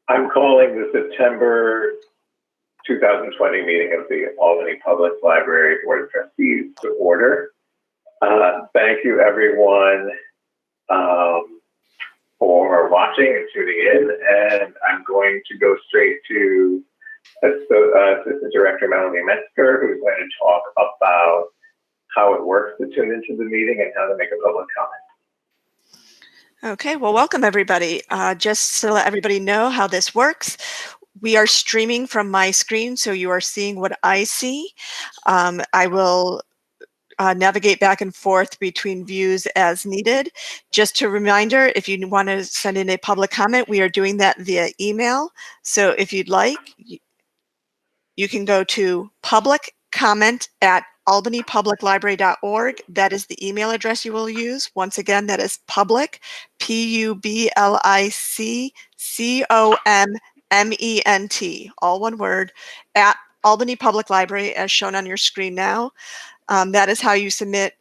I'm calling the September 2020 meeting of the Albany Public Library Board of Trustees to order. Thank you, everyone, for watching and tuning in. And I'm going to go straight to Assistant Director Melanie Metzger, who's going to talk about how it works to tune into the meeting and how to make a public comment. Okay, well, welcome everybody. Just to let everybody know how this works, we are streaming from my screen, so you are seeing what I see. I will navigate back and forth between views as needed. Just a reminder, if you want to send in a public comment, we are doing that via email. So if you'd like, you can go to publiccomment@albanypubliclibrary.org. That is the email address you will use. Once again, that is public, PUBLICCOMMENT, all one word, at Albany Public Library, as shown on your screen now. That is how you submit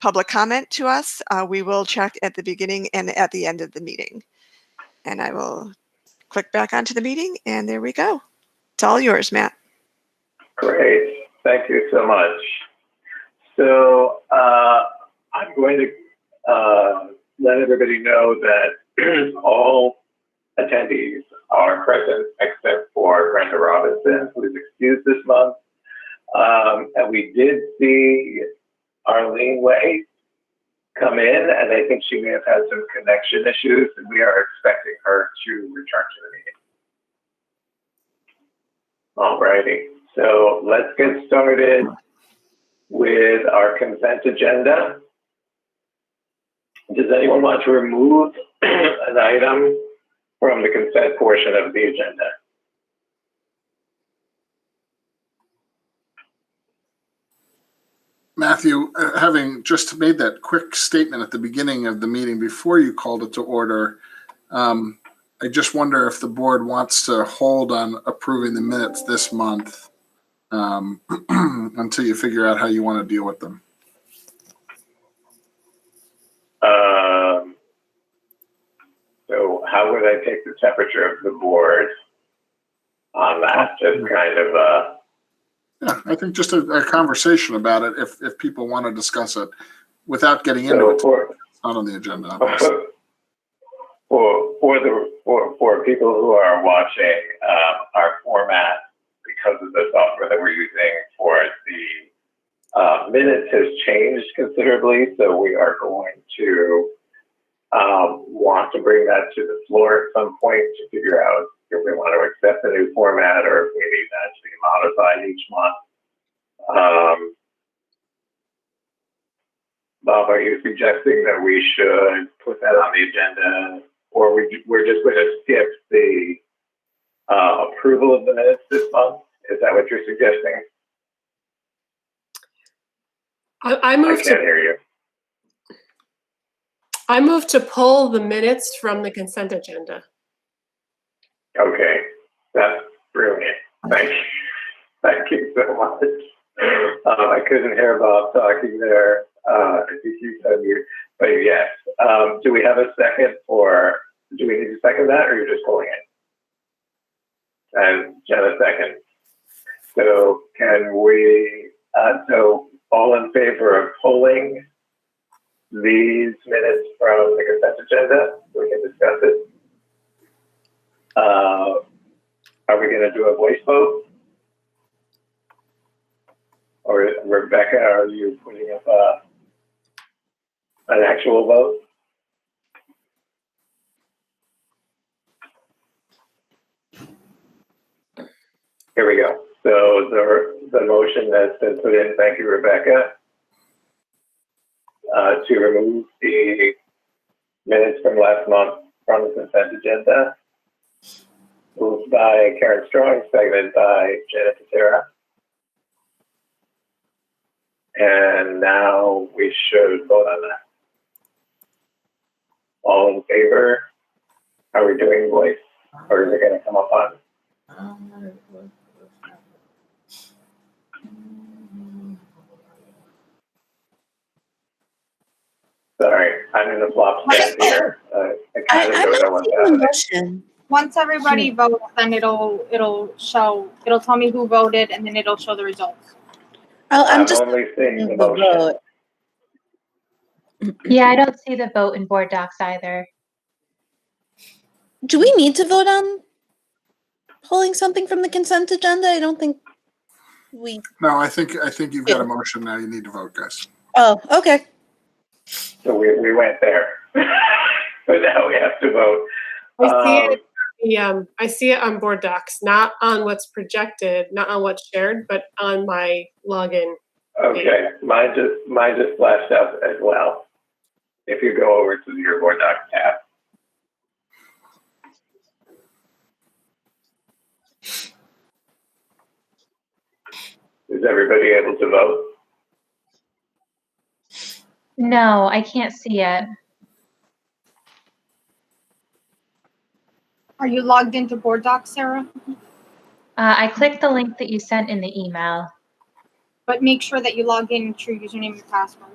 public comment to us. We will check at the beginning and at the end of the meeting. And I will click back onto the meeting, and there we go. It's all yours, Matt. Great. Thank you so much. So I'm going to let everybody know that all attendees are present except for Brenda Robinson, who is excused this month. And we did see Arlene Way come in, and I think she may have had some connection issues, and we are expecting her to return to the meeting. All righty. So let's get started with our consent agenda. Does anyone want to remove an item from the consent portion of the agenda? Matthew, having just made that quick statement at the beginning of the meeting before you called it to order, I just wonder if the board wants to hold on approving the minutes this month until you figure out how you want to deal with them. So how would I take the temperature of the board on that? Just kind of yeah, I think just a conversation about it if people want to discuss it without getting into it. It's not on the agenda. For people who are watching, our format, because of the software that we're using for the minutes, has changed considerably. So we are going to want to bring that to the floor at some point to figure out if we want to accept the new format or if we need that to be modified each month. Bob, are you suggesting that we should put that on the agenda, or we're just going to skip the approval of the minutes this month? Is that what you're suggesting? I can't hear you. I move to pull the minutes from the consent agenda. Okay, that's brilliant. Thank you so much. I couldn't hear Bob talking there. I think you said you, but yes. Do we have a second, or do we need to second that, or you're just pulling it? And Jen, a second. So can we? So all in favor of pulling these minutes from the consent agenda? We can discuss it. Are we going to do a voice vote? Or Rebecca, are you putting up an actual vote? Here we go. So the motion that's been put in, thank you, Rebecca, to remove the minutes from last month from the consent agenda. Moved by Karen Strong, seconded by Janet Patera. And now we should vote on that. All in favor? Are we doing voice, or is it going to come up on? Sorry, I'm in the flop stand here. I kind of don't know what's happening. Once everybody votes, then it'll tell me who voted, and then it'll show the results. I'm only seeing the motion. vote. Yeah, I don't see the vote in board docs either. Do we need to vote on pulling something from the consent agenda? I don't think we. No, I think you've got a motion now. You need to vote, guys. Oh, okay. So we went there. But now we have to vote. I see it on board docs, not on what's projected, not on what's shared, but on my login. Okay, mine just flashed up as well. If you go over to your board docs tab. Is everybody able to vote? No, I can't see it. Are you logged into board docs, Sarah? I clicked the link that you sent in the email. But make sure that you log in with your username and password.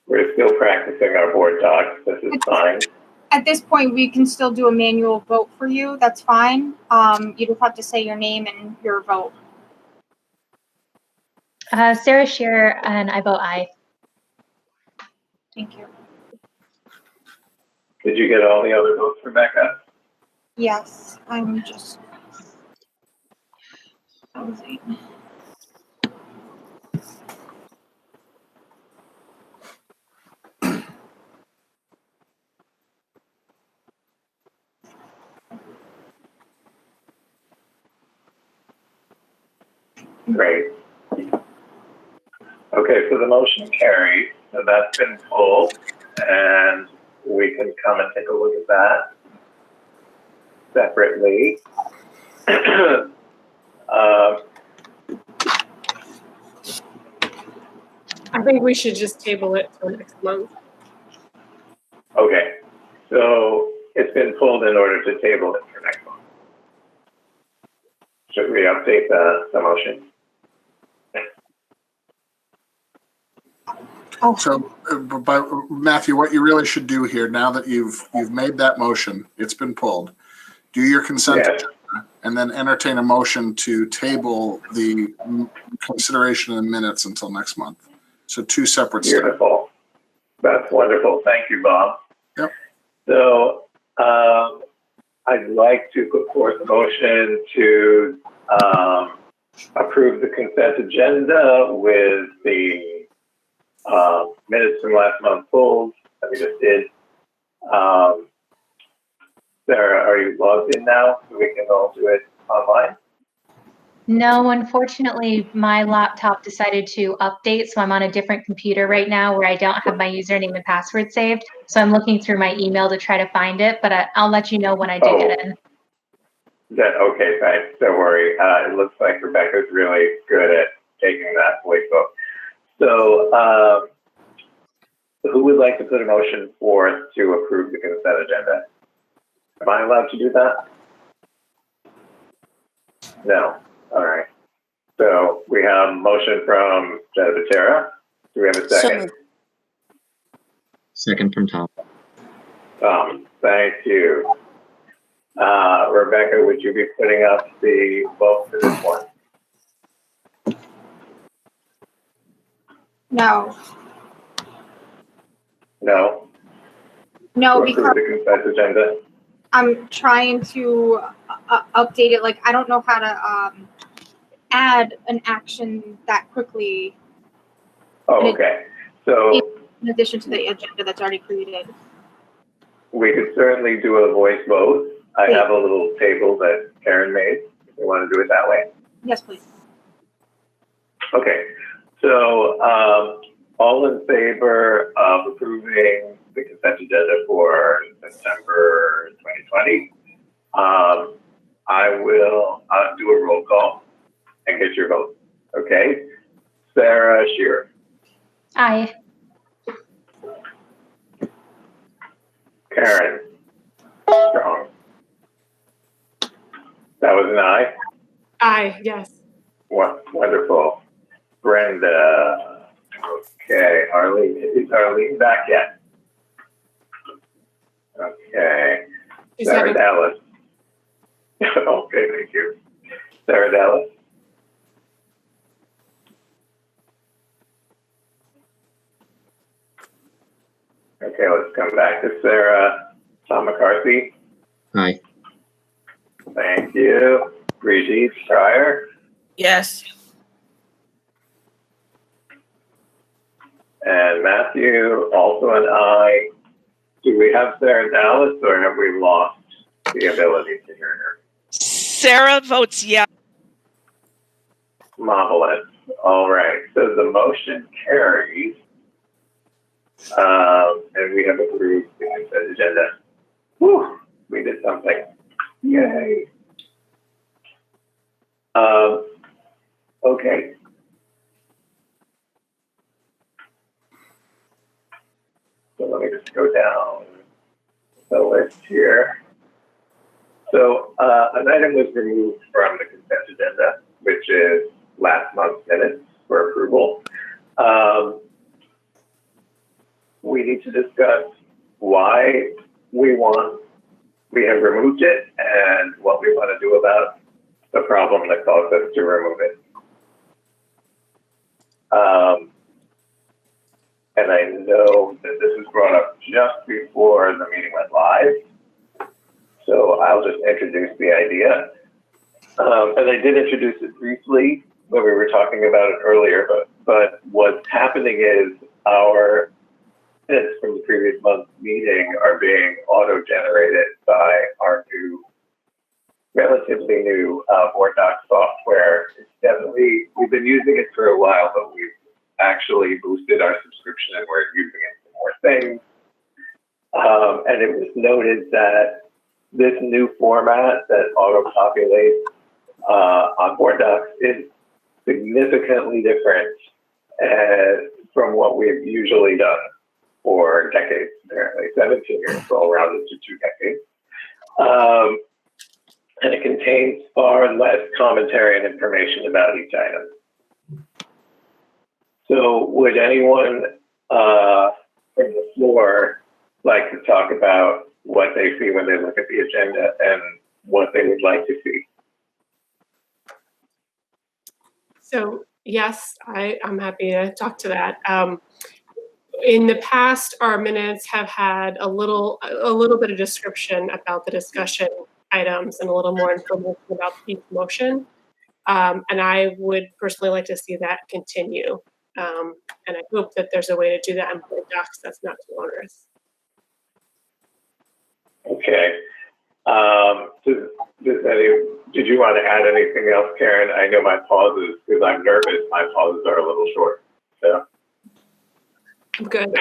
We're still practicing our board docs. This is fine. At this point, we can still do a manual vote for you. That's fine. You just have to say your name and your vote. Sarah Shearer, and I vote aye. Thank you. Did you get all the other votes, Rebecca? Yes, I'm just. Great. Okay, so the motion carries. So that's been pulled, and we can come and take a look at that separately. I think we should just table it till next month. Okay, so it's been pulled in order to table it for next month. Should we update the motion? So, but Matthew, what you really should do here, now that you've made that motion, it's been pulled, do your consent Yes. agenda, and then entertain a motion to table the consideration of the minutes until next month. So 2 separate steps. Beautiful. That's wonderful. Thank you, Bob. Yep. So I'd like to put forth a motion to approve the consent agenda with the minutes from last month pulled that we just did. Sarah, are you logged in now so we can all do it online? No, unfortunately, my laptop decided to update, so I'm on a different computer right now where I don't have my username and password saved. So I'm looking through my email to try to find it, but I'll let you know when I do get in. Okay, thanks. Don't worry. It looks like Rebecca's really good at taking that voice vote. So who would like to put a motion forth to approve the consent agenda? Am I allowed to do that? No. All right. So we have a motion from Jennifer Terra. Do we have a second? Second from Tom. Thank you. Rebecca, would you be putting up the vote for this one? No. No? No, To approve the consent agenda? I'm trying to update it. Like, I don't know how to add an action that quickly. Oh, okay. So In addition to the agenda that's already created. we could certainly do a voice vote. I have a little table that Karen made, if you want to do it that way. Yes, please. Okay. So all in favor of approving the consent agenda for September 2020? I will do a roll call and get your vote. Okay. Sarah Shearer. Aye. Karen Strong. That was an aye? Aye, yes. Wonderful. Brenda. Okay. Arlene. Is Arlene back yet? Okay. She's Sarah having, Dallas. Okay, thank you. Sarah Dallas. Okay, let's come back to Sarah. Tom McCarthy. Aye. Thank you. Brigitte Schreier. Yes. And Matthew, also an aye. Do we have Sarah Dallas or have we lost the ability to hear her? Sarah votes yes. Marvelous. All right. So the motion carries. And we have approved the consent agenda. Whew, we did something. Yay. Okay. So let me just go down the list here. So an item was removed from the consent agenda, which is last month's minutes for approval. We need to discuss why we have removed it and what we want to do about the problem that caused us to remove it. And I know that this was brought up just before the meeting went live. So I'll just introduce the idea. And I did introduce it briefly when we were talking about it earlier, but what's happening is our minutes from the previous month's meeting are being auto-generated by our new, relatively new Board Doc software. It's definitely, we've been using it for a while, but we've actually boosted our subscription and we're using it for more things. And it was noted that this new format that auto-populates on Board Docs is significantly different from what we've usually done for decades, apparently. 17 years, all rounded to 2 decades. And it contains far less commentary and information about each item. So would anyone from the floor like to talk about what they see when they look at the agenda and what they would like to see? so yes, I'm happy to talk to that. In the past, our minutes have had a little bit of description about the discussion items and a little more information about each motion. And I would personally like to see that continue. And I hope that there's a way to do that in Board Docs that's not too onerous. Okay. Did you want to add anything else, Karen? I know my pauses, because I'm nervous, my pauses are a little short. So. I'm good.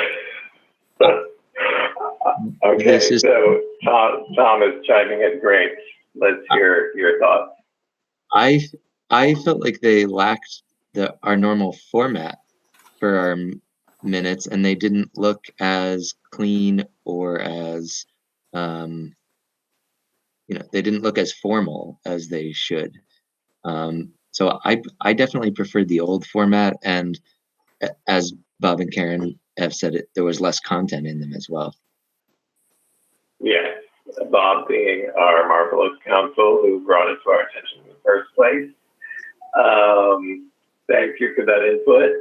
Okay, so Tom is chiming in. Great. Let's hear your thoughts. I felt like they lacked our normal format for our minutes, and they didn't look as clean or as they didn't look as formal as they should. So I definitely preferred the old format, and as Bob and Karen have said, there was less content in them as well. Yes, Bob being our marvelous counsel who brought it to our attention in the first place. Thank you for that input.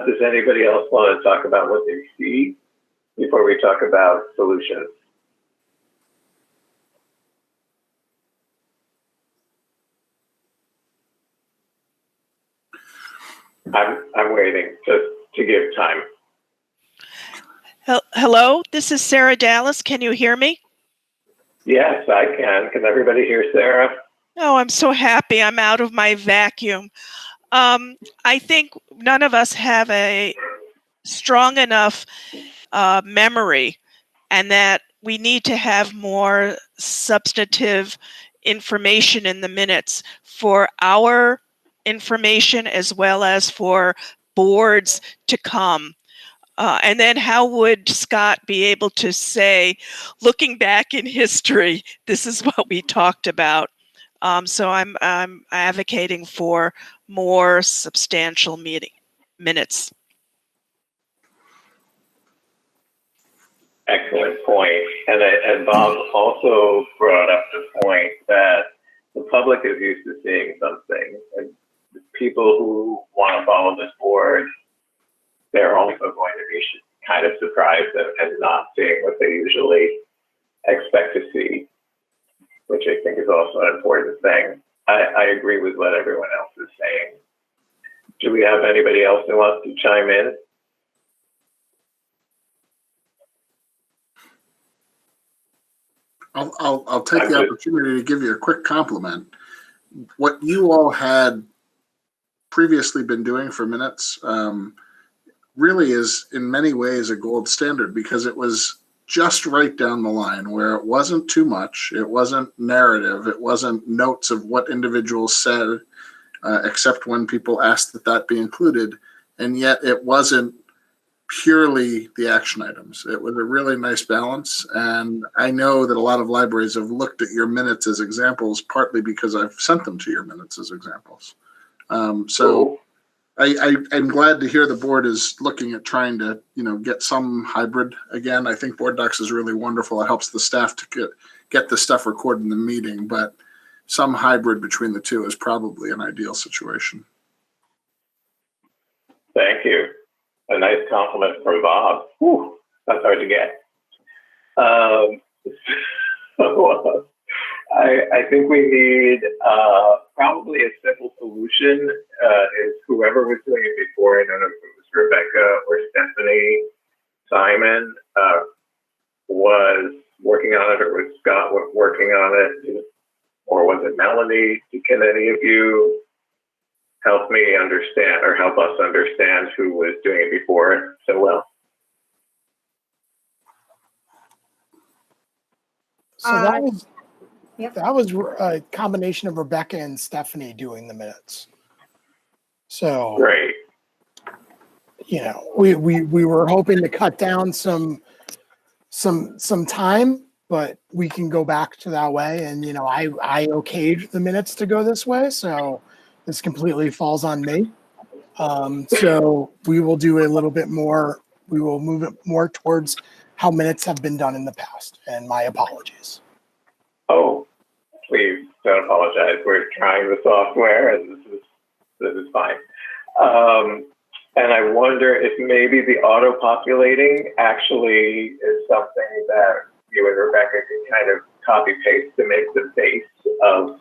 Does anybody else want to talk about what they see before we talk about solutions? I'm waiting just to give time. Hello, this is Sarah Dallas. Can you hear me? Yes, I can. Can everybody hear Sarah? Oh, I'm so happy I'm out of my vacuum. I think none of us have a strong enough memory, and that we need to have more substantive information in the minutes for our information as well as for boards to come. And then how would Scott be able to say, looking back in history, this is what we talked about? So I'm advocating for more substantial minutes. Excellent. excellent point. And Bob also brought up the point that the public is used to seeing something, and people who want to follow this board, they're also going to be kind of surprised and not seeing what they usually expect to see, which I think is also an important thing. I agree with what everyone else is saying. Do we have anybody else who wants to chime in? I'll take the opportunity to give you a quick compliment. What you all had previously been doing for minutes really is in many ways a gold standard, because it was just right down the line where it wasn't too much, it wasn't narrative, it wasn't notes of what individuals said, except when people asked that be included, and yet it wasn't purely the action items. It was a really nice balance, and I know that a lot of libraries have looked at your minutes as examples, partly because I've sent them to your minutes as examples. So I'm glad to hear the board is looking at trying to, get some hybrid again. I think Board Docs is really wonderful. It helps the staff to get the stuff recorded in the meeting, but some hybrid between the two is probably an ideal situation. Thank you. A nice compliment from Bob. Whew, that's hard to get. I think we need probably a simple solution. Is whoever was doing it before, I don't know if it was Rebecca or Stephanie, Simon, was working on it, or was Scott working on it, or was it Melanie? Can any of you help me understand, or help us understand, who was doing it before so well? So that was a combination of Rebecca and Stephanie doing the minutes. So great. We were hoping to cut down some time, but we can go back to that way. And I okayed the minutes to go this way, so this completely falls on me. So we will do a little bit more. We will move it more towards how minutes have been done in the past. And my apologies. Oh, please don't apologize. We're trying the software, and this is fine. And I wonder if maybe the auto-populating actually is something that you and Rebecca can kind of copy-paste to make the base of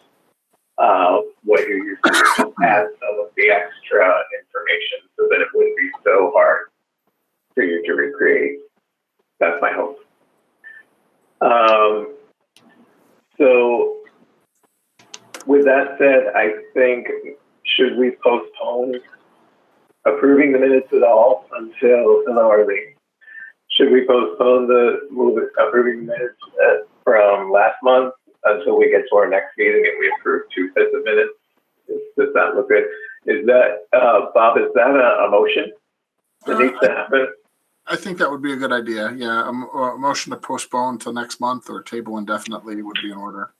what you used to add some of the extra information, so that it wouldn't be so hard for you to recreate. That's my hope. So with that said, I think, should we postpone approving the minutes at all until, should we postpone approving the minutes from last month until we get to our next meeting and we approve 2 sets of minutes? Does that look good? Is that, Bob, is that a motion that needs to happen? I think that would be a good idea. Yeah, a motion to postpone till next month or table indefinitely would be in order.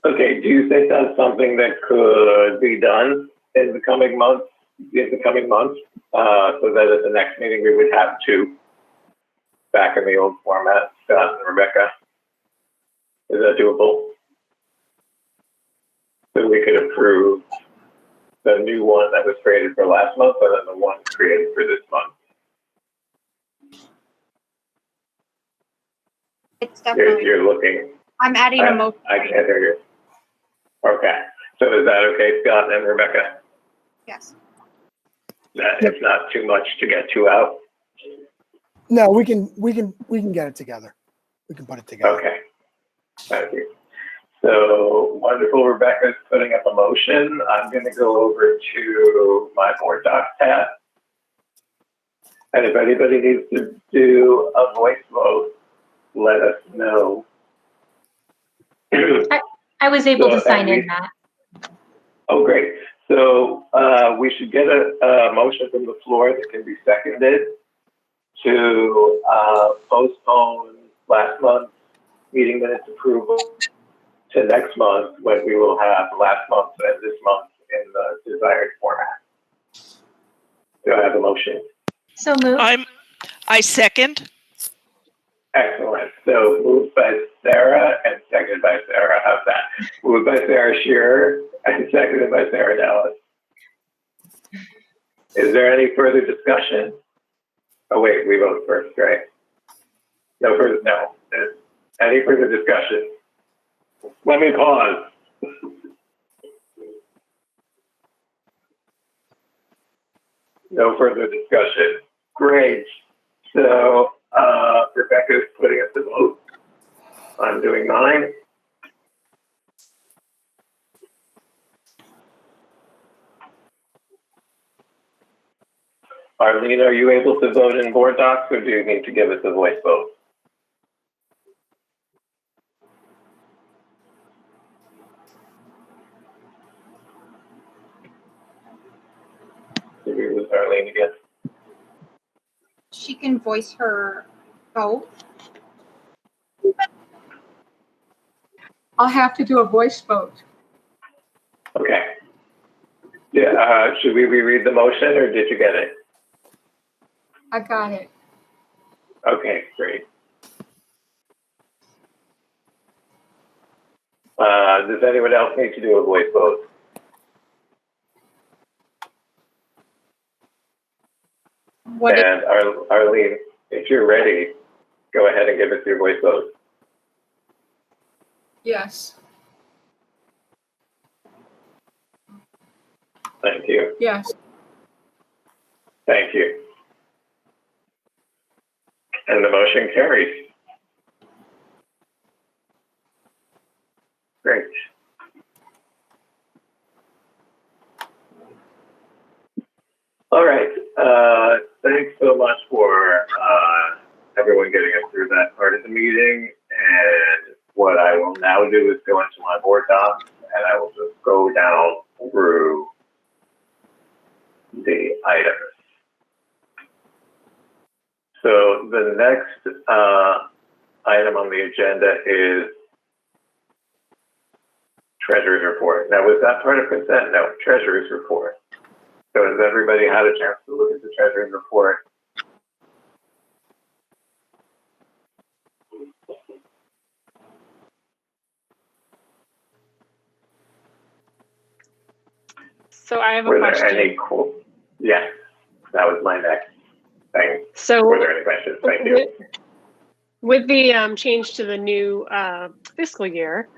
Okay, do you think that's something that could be done in the coming months? So that at the next meeting we would have 2 back in the old format, Scott and Rebecca. Is that doable? So we could approve the new one that was created for last month, and then the one created for this month. It's definitely. You're looking. I'm adding a motion. I can't hear you. Okay. So is that okay, Scott and Rebecca? Yes. That it's not too much to get 2 out? No, we can get it together. We can put it together. Okay. Thank you. So wonderful. Rebecca's putting up a motion. I'm going to go over to my Board Docs tab. And if anybody needs to do a voice vote, let us know. I was able to sign in, Matt. Oh, great. So we should get a motion from the floor that can be seconded to postpone last month's meeting minutes approval to next month, when we will have last month and this month in the desired format. Do I have a motion? So moved. I second. Excellent. So moved by Sarah and seconded by Sarah. How's that? Moved by Sarah Shearer and seconded by Sarah Dallas. Is there any further discussion? Oh wait, we vote first, right? No further, no. Any further discussion? Let me pause. No further discussion. Great. So Rebecca's putting up the vote. I'm doing mine. Arlene, are you able to vote in board docs, or do you need to give us a voice vote? Did we lose Arlene again? She can voice her vote. I'll have to do a voice vote. Okay. Yeah, should we reread the motion, or did you get it? I got it. Okay, great. Does anyone else need to do a voice vote? And Arlene, if you're ready, go ahead and give us your voice vote. Yes. Thank you. Yes. Thank you. And the motion carries. Great. All right. Thanks so much for everyone getting us through that part of the meeting. And what I will now do is go into my board docs, and I will just go down through the items. So the next item on the agenda is Treasury's Report. Now, was that part of consent? No, Treasury's Report. So has everybody had a chance to look at the Treasury's Report? So I have a Were question. there any cool? Yes, that was my next thing. So were there any questions? Thank you. With the change to the new fiscal year,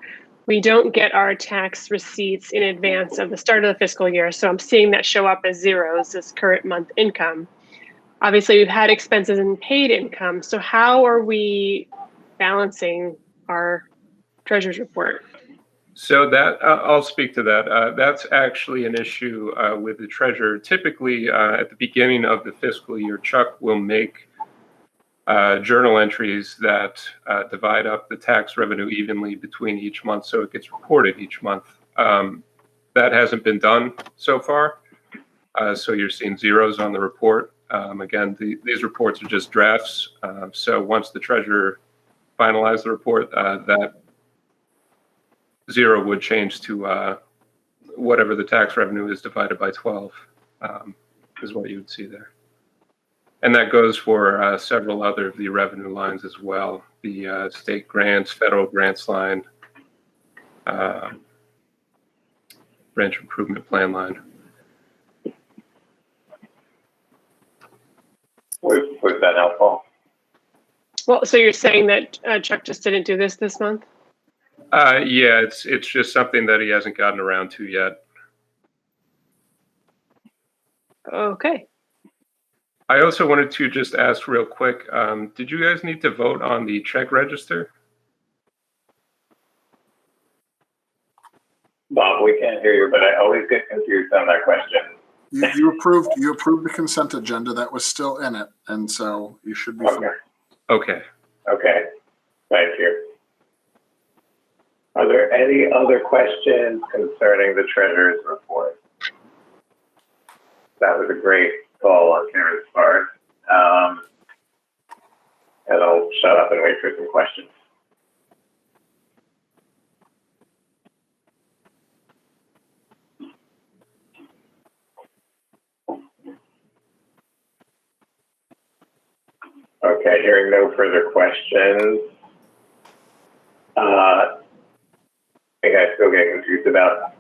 we don't get our tax receipts in advance of the start of the fiscal year. So I'm seeing that show up as zeros as current month income. Obviously, we've had expenses and paid income. So how are we balancing our treasurer's report? So that I'll speak to that. That's actually an issue with the treasurer. Typically, at the beginning of the fiscal year, Chuck will make journal entries that divide up the tax revenue evenly between each month, so it gets reported each month. That hasn't been done so far, so you're seeing zeros on the report. Again, these reports are just drafts, so once the treasurer finalizes the report, that zero would change to whatever the tax revenue is divided by 12, is what you would see there. And that goes for several other of the revenue lines as well. The state grants, federal grants line, branch improvement plan line. Was that helpful? Well, so you're saying that Chuck just didn't do this month? Yeah, it's just something that he hasn't gotten around to yet. Okay. I also wanted to just ask real quick, did you guys need to vote on the check register? Bob, we can't hear you, but I always get confused on that question. You approved the consent agenda that was still in it, and so you should be fine. Okay. Okay, thank you. Are there any other questions concerning the treasurer's report? That was a great call on Karen's part. And I'll shut up and wait for some questions. Okay, hearing no further questions. I think I still get confused about,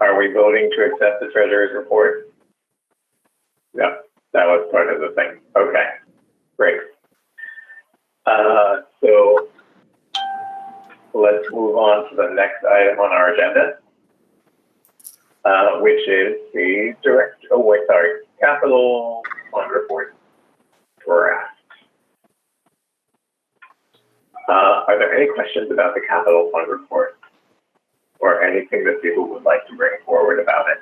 are we voting to accept the treasurer's report? No, that was part of the thing. Okay, great. So let's move on to the next item on our agenda, which is the capital fund report draft. Are there any questions about the capital fund report or anything that people would like to bring forward about it?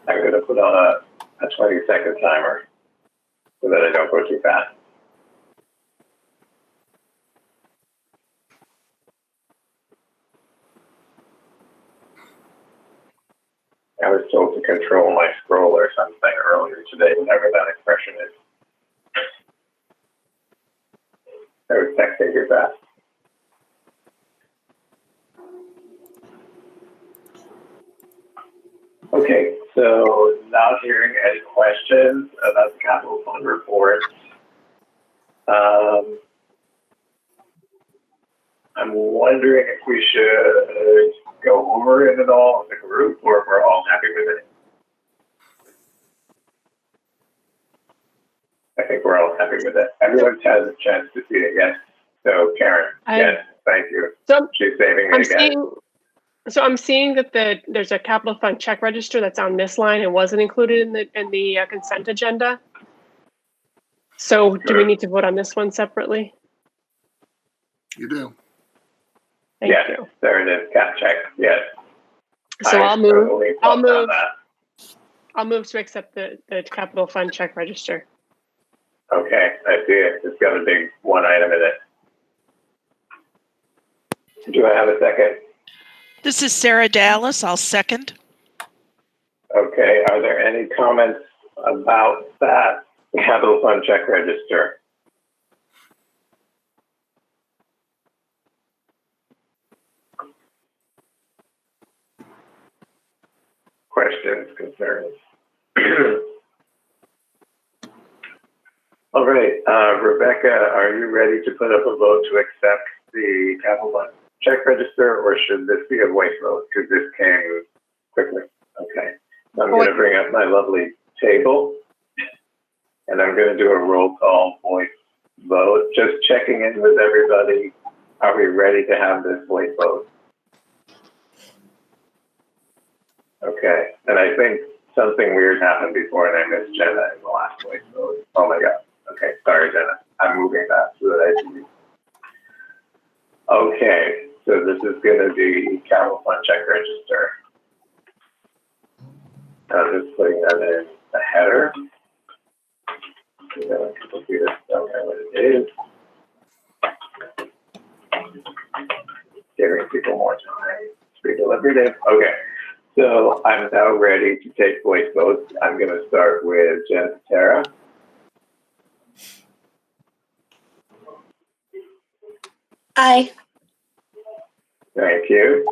I'm going to put on a 20-second timer so that I don't go too fast. I was told to control my scroll or something earlier today, whatever that expression is. I was texting too fast. Okay, so not hearing any questions about the capital fund report. I'm wondering if we should go over it at all as a group, or if we're all happy with it. I think we're all happy with it. Everyone's had a chance to see it yet. So Karen, yes, thank you. So she's saving me again. I'm seeing that there's a capital fund check register that's on this line and wasn't included in the consent agenda. So do we need to vote on this one separately? You do. Thank yes, you. There it is. Cap check. Yes. So I'll move to accept the capital fund check register. Okay, I see it. It's got a big one item in it. Do I have a second? This is Sarah Dallas. I'll second. Okay, are there any comments about that capital fund check register? Questions, concerns? All right, Rebecca, are you ready to put up a vote to accept the capital fund check register, or should this be a voice vote? Because this came quickly. Okay, so I'm going to bring up my lovely table, and I'm going to do a roll call voice vote, just checking in with everybody. Are we ready to have this voice vote? Okay, and I think something weird happened before, and I missed Jenna in the last voice vote. Oh my God. Okay, sorry, Jenna. I'm moving that so that I can. Okay, so this is going to be capital fund check register. I'm just putting that in the header. The computer don't know what it is. Giving people more time to be deliberative. Okay, so I'm now ready to take voice votes. I'm going to start with Jen Tara. Aye. Thank you.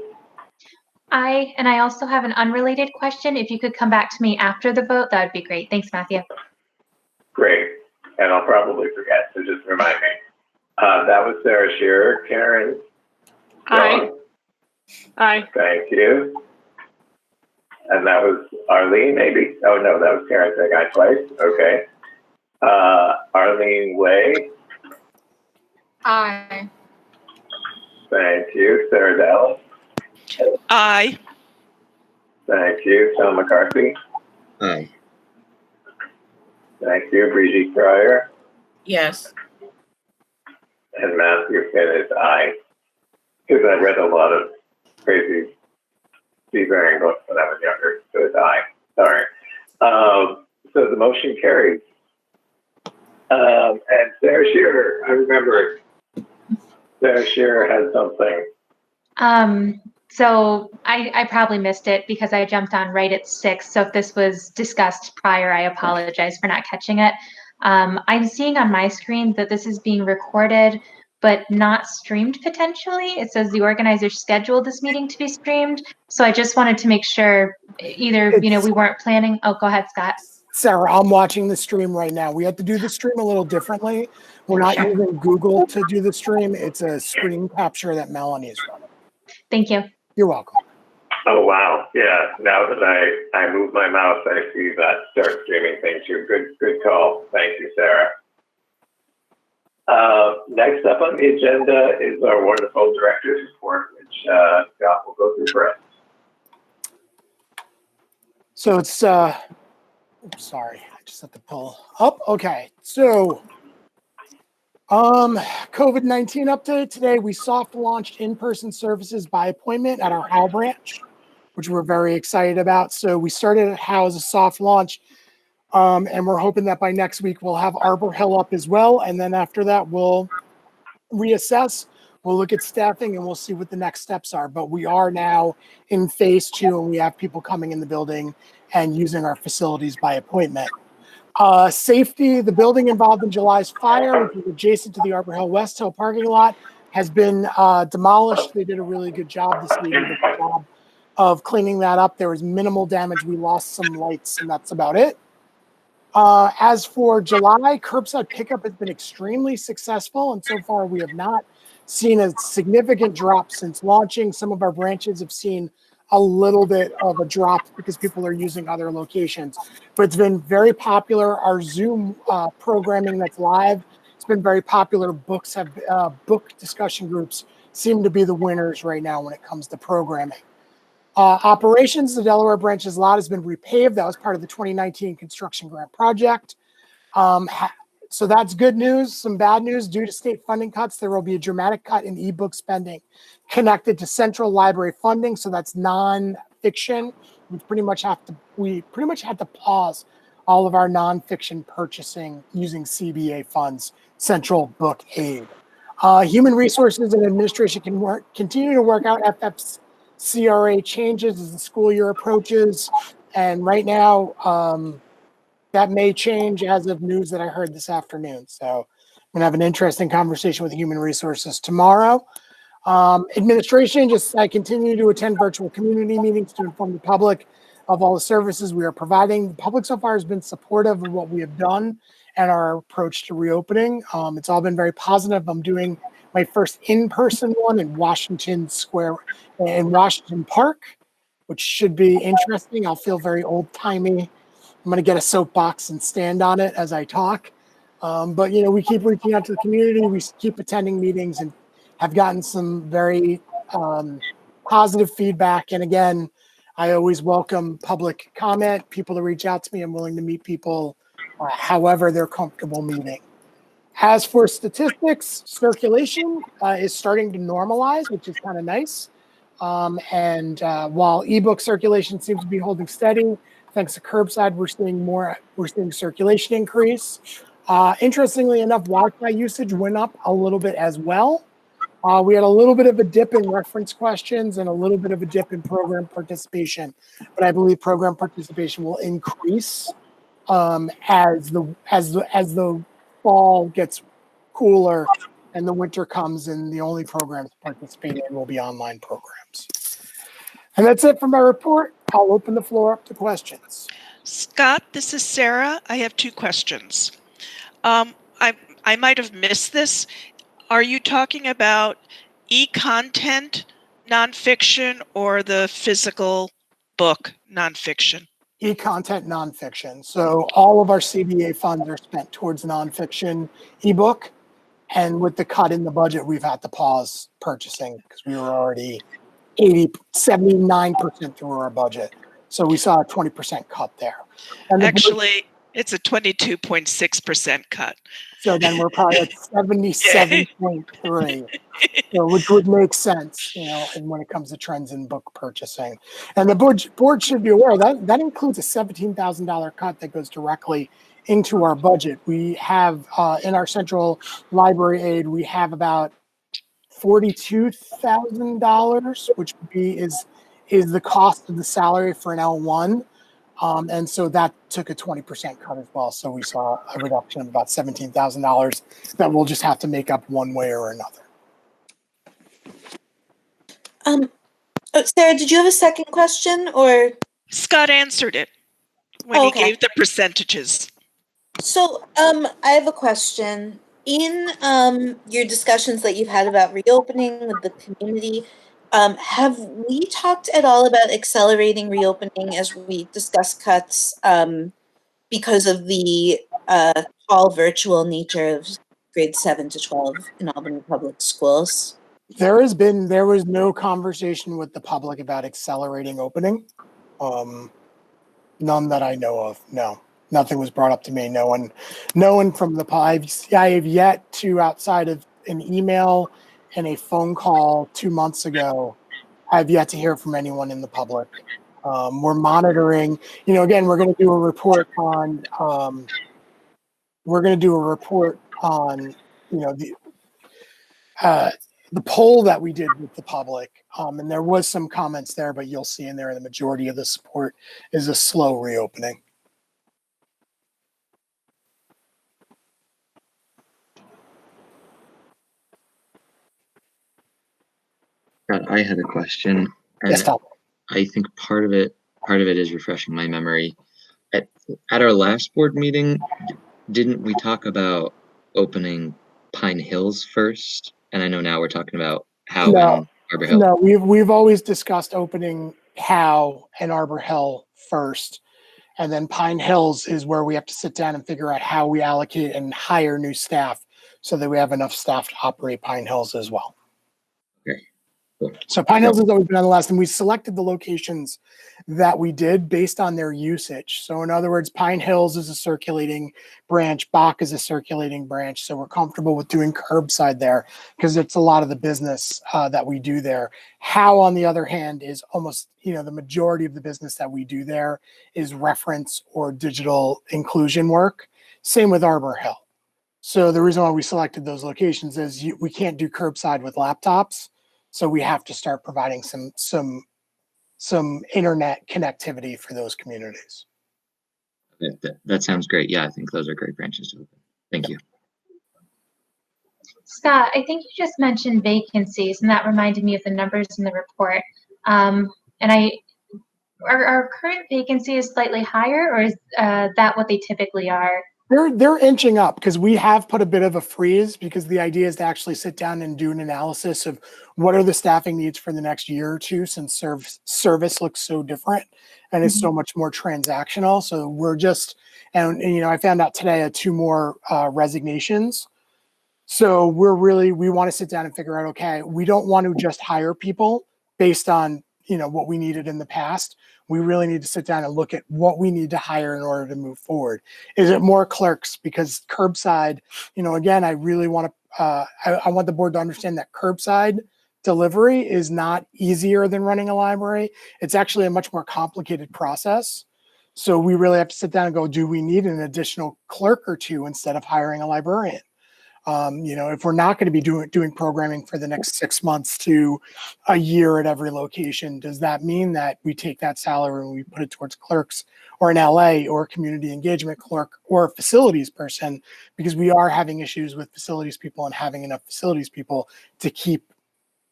Aye, and I also have an unrelated question. If you could come back to me after the vote, that would be great. Thanks, Matthew. Great, and I'll probably forget, so just remind me. That was Sarah Shearer. Karen? Aye. Aye. Thank you. And that was Arlene, maybe? Oh, no, that was Karen saying aye twice. Okay. Arlene Way? Aye. Thank you. Sarah Dallas? Aye. Thank you. Tom McCarthy? Aye. Thank you. Brigitte Cryer? Yes. And Matthew Finn is aye. Because I read a lot of crazy seafaring books when I was younger, so it's aye. Sorry. So the motion carries. And Sarah Shearer, I remember Sarah Shearer had something. So I probably missed it because I jumped on right at 6. So if this was discussed prior, I apologize for not catching it. I'm seeing on my screen that this is being recorded but not streamed potentially. It says the organizer scheduled this meeting to be streamed. So I just wanted to make sure either, we weren't planning. Oh, go ahead, Scott. Sarah, I'm watching the stream right now. We have to do the stream a little differently. We're not using Google to do the stream. It's a screen capture that Melanie is running. Thank you. You're welcome. Oh, wow. Yeah. Now that I move my mouse, I see that start streaming thing too. Good call. Thank you, Sarah. Next up on the agenda is our wonderful director's report, which Scott will go through for us. So it's, oops, sorry, I just have to pull up. Okay, so COVID-19 update. Today we soft launched in-person services by appointment at our Howe branch, which we're very excited about. So we started at Howe as a soft launch, and we're hoping that by next week we'll have Arbor Hill up as well. And then after that, we'll reassess, we'll look at staffing, and we'll see what the next steps are. But we are now in phase 2, and we have people coming in the building and using our facilities by appointment. Safety, the building involved in July's fire, which is adjacent to the Arbor Hill West Hill parking lot, has been demolished. They did a really good job this week of cleaning that up. There was minimal damage. We lost some lights, and that's about it. As for July, curbside pickup has been extremely successful, and so far we have not seen a significant drop since launching. Some of our branches have seen a little bit of a drop because people are using other locations, but it's been very popular. Our Zoom programming that's live, it's been very popular. Book discussion groups seem to be the winners right now when it comes to programming. Operations, the Delaware branch's lot has been repaved. That was part of the 2019 construction grant project. So that's good news. Some bad news, due to state funding cuts, there will be a dramatic cut in ebook spending connected to central library funding. So that's nonfiction. We pretty much had to pause all of our nonfiction purchasing using CBA funds, central book aid. Human resources and administration can continue to work out FFCRA changes as the school year approaches. And right now, that may change as of news that I heard this afternoon. So I'm going to have an interesting conversation with human resources tomorrow. Administration, I continue to attend virtual community meetings to inform the public of all the services we are providing. The public so far has been supportive of what we have done and our approach to reopening. It's all been very positive. I'm doing my first in-person one in Washington Park, which should be interesting. I'll feel very old-timey. I'm going to get a soapbox and stand on it as I talk. But, we keep reaching out to the community. We keep attending meetings and have gotten some very positive feedback. And again, I always welcome public comment, people to reach out to me. I'm willing to meet people however they're comfortable meeting. As for statistics, circulation is starting to normalize, which is kind of nice. While ebook circulation seems to be holding steady, thanks to curbside, we're seeing circulation increase. Interestingly enough, Wi-Fi usage went up a little bit as well. We had a little bit of a dip in reference questions and a little bit of a dip in program participation, but I believe program participation will increase as the fall gets cooler and the winter comes, and the only programs participating in will be online programs. And that's it for my report. I'll open the floor up to questions. Scott, this is Sarah. I have 2 questions. I might have missed this. Are you talking about e-content nonfiction or the physical book nonfiction? E-content nonfiction. So all of our CBA funds are spent towards nonfiction ebook. And with the cut in the budget, we've had to pause purchasing because we were already 79% through our budget. So we saw a 20% cut there. And Actually, it's a 22.6% cut. So then we're probably at 77.3, which would make sense, and when it comes to trends in book purchasing. And the board should be aware that includes a $17,000 cut that goes directly into our budget. We have in our central library aid, we have about $42,000, which is the cost of the salary for an L1. And so that took a 20% cut as well. So we saw a reduction of about $17,000 that we'll just have to make up one way or another. Sarah, did you have a second question or? Scott answered it when he gave the percentages. So, I have a question. In your discussions that you've had about reopening with the community, have we talked at all about accelerating reopening as we discuss cuts because of the all virtual nature of grades 7 to 12 in Albany Public Schools? There was no conversation with the public about accelerating opening. None that I know of. No, nothing was brought up to me. No one from the I have yet to, outside of an email and a phone call 2 months ago, I've yet to hear from anyone in the public. We're monitoring, again, we're going to do a report on, the poll that we did with the public. And there was some comments there, but you'll see in there the majority of the support is a slow reopening. I had a question. Yes, Tom. I think part of it is refreshing my memory. At our last board meeting, didn't we talk about opening Pine Hills first? And I know now we're talking about Howe and Arbor Hill. No, we've always discussed opening Howe and Arbor Hill first. And then Pine Hills is where we have to sit down and figure out how we allocate and hire new staff so that we have enough staff to operate Pine Hills as well. Okay. Cool. So Pine Hills has always been on the list, and we selected the locations that we did based on their usage. So in other words, Pine Hills is a circulating branch, Bach is a circulating branch. So we're comfortable with doing curbside there because it's a lot of the business that we do there. Howe, on the other hand, is almost, the majority of the business that we do there is reference or digital inclusion work. Same with Arbor Hill. So the reason why we selected those locations is we can't do curbside with laptops. So we have to start providing some internet connectivity for those communities. That sounds great. Yeah, I think those are great branches to open. Thank you. Scott, I think you just mentioned vacancies, and that reminded me of the numbers in the report. Are current vacancies slightly higher, or is that what they typically are? They're inching up because we have put a bit of a freeze because the idea is to actually sit down and do an analysis of what are the staffing needs for the next year or two, since service looks so different and is so much more transactional. So we're just, and I found out today 2 more resignations. So we want to sit down and figure out, okay, we don't want to just hire people based on, what we needed in the past. We really need to sit down and look at what we need to hire in order to move forward. Is it more clerks? Because curbside, again, I really want to, I want the board to understand that curbside delivery is not easier than running a library. It's actually a much more complicated process. So we really have to sit down and go, do we need an additional clerk or 2 instead of hiring a librarian? If we're not going to be doing programming for the next 6 months to a year at every location, does that mean that we take that salary and we put it towards clerks or an LA or a community engagement clerk or a facilities person? Because we are having issues with facilities people and having enough facilities people to keep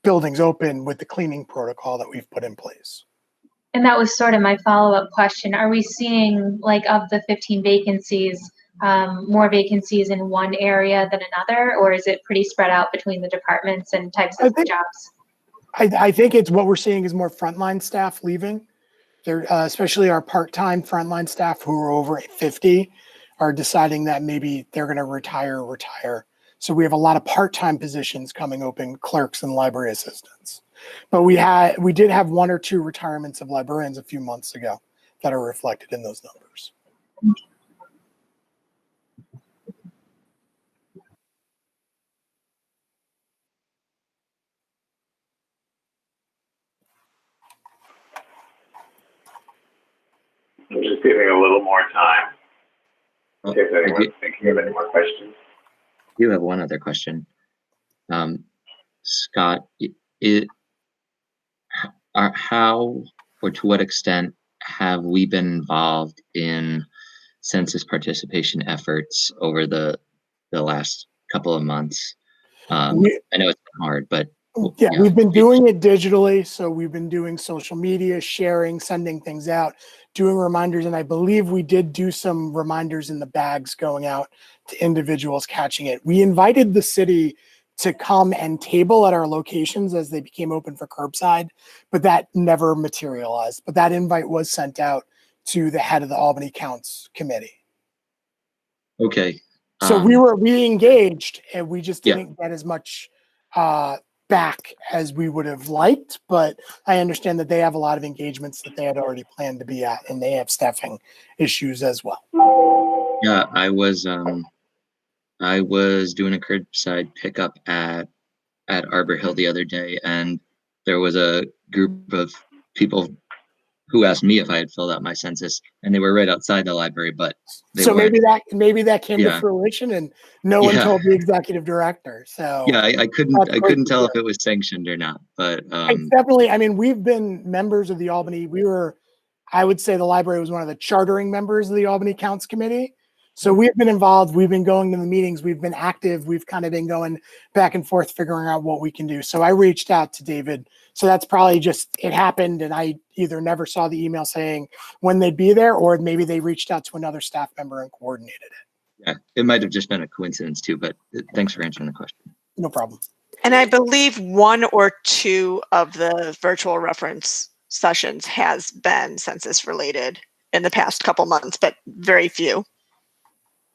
buildings open with the cleaning protocol that we've put in place. And that was sort of my follow-up question. Are we seeing, of the 15 vacancies, more vacancies in one area than another, or is it pretty spread out between the departments and types of jobs? I think it's what we're seeing is more frontline staff leaving. They're especially our part-time frontline staff who are over 50 are deciding that maybe they're going to retire. So we have a lot of part-time positions coming open, clerks and library assistants. But we did have 1 or 2 retirements of librarians a few months ago that are reflected in those numbers. I'm just giving a little more time. In case anyone's thinking of any more questions. You have one other question. Scott, how or to what extent have we been involved in census participation efforts over the last couple of months? I know it's been hard, but yeah, we've been doing it digitally. So we've been doing social media, sharing, sending things out, doing reminders. And I believe we did do some reminders in the bags going out to individuals catching it. We invited the city to come and table at our locations as they became open for curbside, but that never materialized. But that invite was sent out to the head of the Albany Counts Committee. Okay. So we engaged, and we just didn't get as much back as we would have liked, but I understand that they have a lot of engagements that they had already planned to be at, and they have staffing issues as well. Yeah, I was doing a curbside pickup at Arbor Hill the other day, and there was a group of people who asked me if I had filled out my census, and they were right outside the library, but they so weren't. maybe that came to fruition, and no one told the executive director. So yeah, I couldn't tell if it was sanctioned or not, but it's definitely. I mean, we've been members of the Albany. I would say the library was one of the chartering members of the Albany Counts Committee. So we've been involved. We've been going to the meetings. We've been active. We've kind of been going back and forth, figuring out what we can do. So I reached out to David. So that's probably just, it happened. And I either never saw the email saying when they'd be there, or maybe they reached out to another staff member and coordinated it. Yeah, it might have just been a coincidence too, but thanks for answering the question. No problem. And I believe 1 or 2 of the virtual reference sessions has been census related in the past couple months, but very few.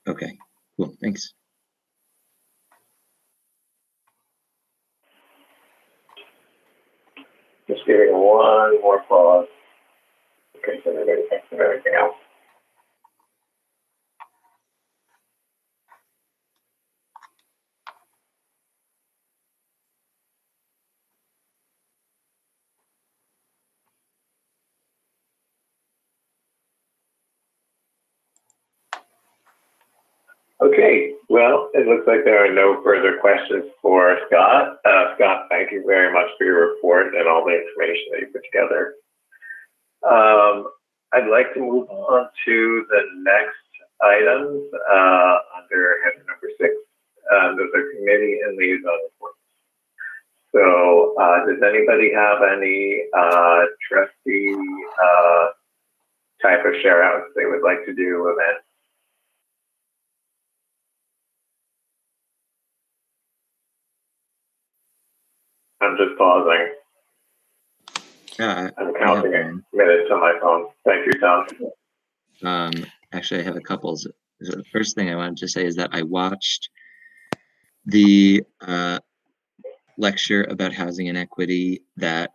Okay, cool, thanks. Just giving one more pause. Okay, so everybody thinks of everything else. Okay, well, it looks like there are no further questions for Scott. Scott, thank you very much for your report and all the information that you put together. I'd like to move on to the next items under heading number 6. Those are committee and liaison reports. So does anybody have any trustee type of share outs they would like to do events? I'm just pausing. I'm counting minutes on my phone. Thank you, Tom. Actually, I have a couple. So the first thing I wanted to say is that I watched the lecture about housing inequity that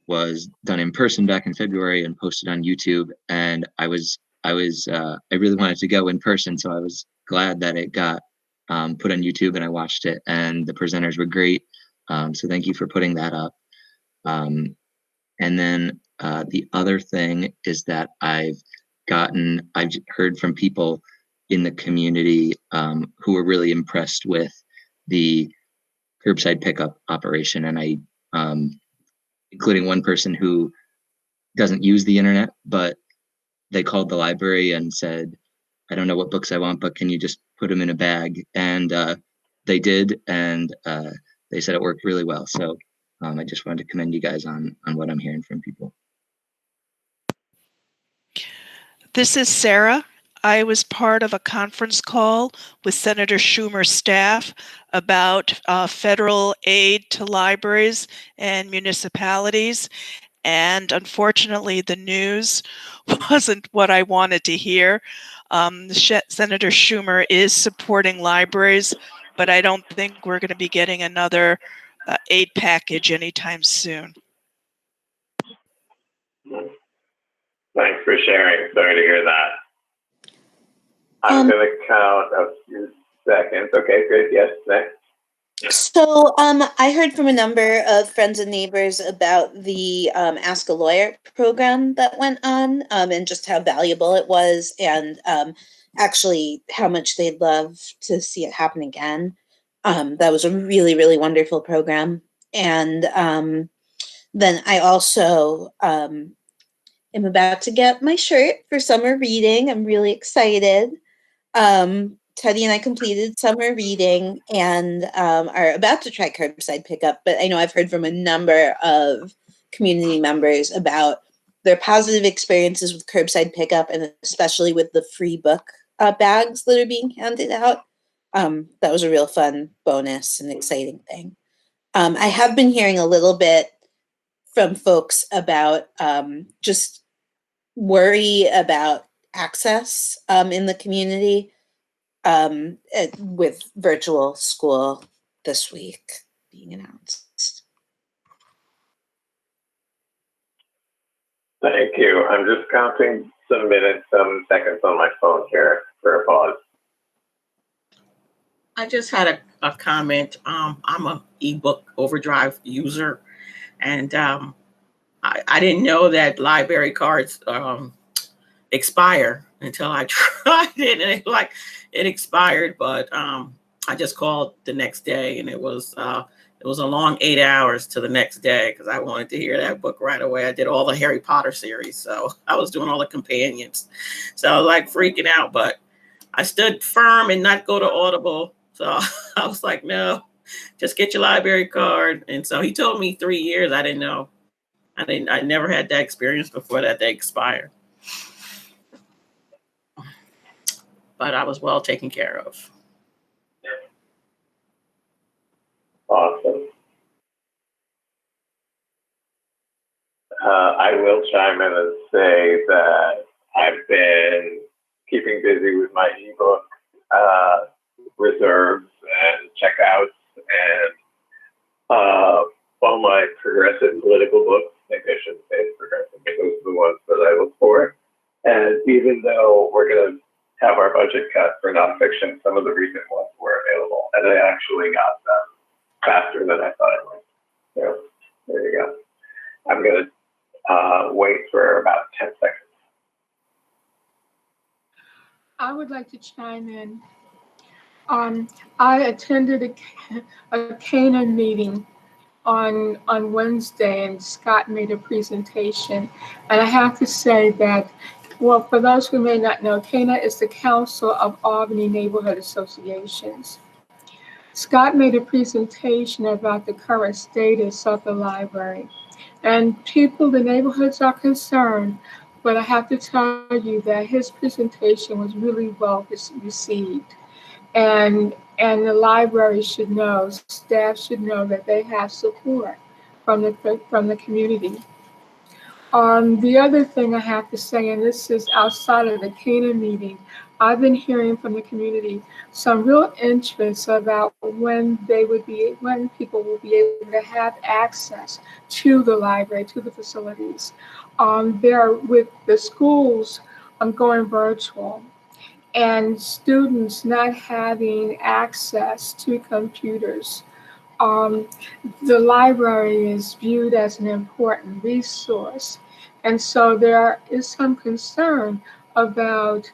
was done in person back in February and posted on YouTube, and I really wanted to go in person, so I was glad that it got put on YouTube, and I watched it, and the presenters were great. So thank you for putting that up. And then the other thing is that I've heard from people in the community who were really impressed with the curbside pickup operation. And including one person who doesn't use the internet, but they called the library and said, I don't know what books I want, but can you just put them in a bag? And they did, and they said it worked really well. So I just wanted to commend you guys on what I'm hearing from people. This is Sarah. I was part of a conference call with Senator Schumer's staff about federal aid to libraries and municipalities. And unfortunately, the news wasn't what I wanted to hear. Senator Schumer is supporting libraries, but I don't think we're going to be getting another aid package anytime soon. Thanks for sharing. Sorry to hear that. I'm going to count a few seconds. Okay, good. Yes, next. So I heard from a number of friends and neighbors about the Ask a Lawyer program that went on and just how valuable it was, and actually how much they'd love to see it happen again. That was a really, really wonderful program. And then I also am about to get my shirt for summer reading. I'm really excited. Teddy and I completed summer reading and are about to try curbside pickup, but I know I've heard from a number of community members about their positive experiences with curbside pickup, and especially with the free book bags that are being handed out. That was a real fun bonus and exciting thing. I have been hearing a little bit from folks about just worry about access in the community with virtual school this week being announced. Thank you. I'm just counting some minutes, some seconds on my phone here for a pause. I just had a comment. I'm a ebook overdrive user, and I didn't know that library cards expire until I tried it, and it expired. But I just called the next day, and it was a long 8 hours to the next day because I wanted to hear that book right away. I did all the Harry Potter series, so I was doing all the companions. So I was like freaking out, but I stood firm and not go to Audible. So I was like, no, just get your library card. And so he told me 3 years. I didn't know. I never had that experience before that they expired. But I was well taken care of. Awesome. I will chime in and say that I've been keeping busy with my ebook reserves and checkouts and all my progressive political books. Maybe I shouldn't say it's progressive, but those are the ones that I look for. And even though we're going to have our budget cut for nonfiction, some of the recent ones were available, and I actually got them faster than I thought I would. So there you go. I'm going to wait for about 10 seconds. I would like to chime in. I attended a Canaan meeting on Wednesday, and Scott made a presentation. And I have to say that, well, for those who may not know, CANA is the Council of Albany Neighborhood Associations. Scott made a presentation about the current status of the library. And people, the neighborhoods are concerned, but I have to tell you that his presentation was really well received. And the library should know, staff should know that they have support from the community. The other thing I have to say, and this is outside of the CANA meeting, I've been hearing from the community some real interest about when people will be able to have access to the library, to the facilities. There, with the schools going virtual, and students not having access to computers. The library is viewed as an important resource. And so there is some concern about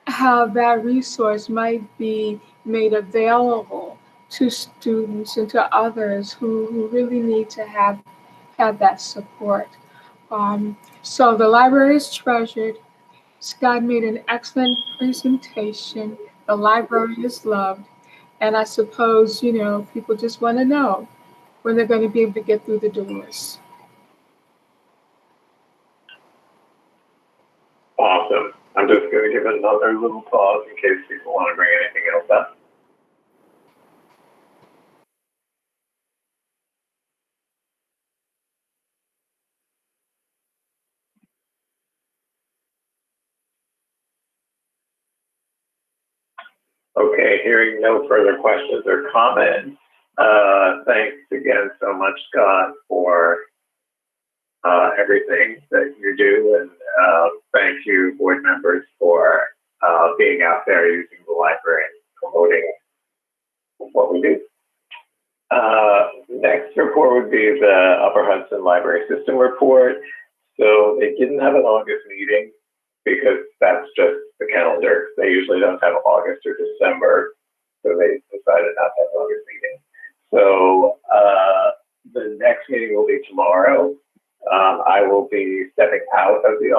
how that resource might be made available to students and to others who really need to have that support. So the library is treasured. Scott made an excellent presentation. The library is loved. And I suppose, people just want to know when they're going to be able to get through the doors. Awesome. I'm just going to give another little pause in case people want to bring anything else up. Okay, hearing no further questions or comments, thanks again so much, Scott, for everything that you do, and thank you, board members, for being out there using the library and promoting what we do. Next report would be the Upper Hudson Library System report. So they didn't have an August meeting because that's just the calendar. They usually don't have August or December, so they decided not to have an August meeting. So the next meeting will be tomorrow. I will be stepping out of the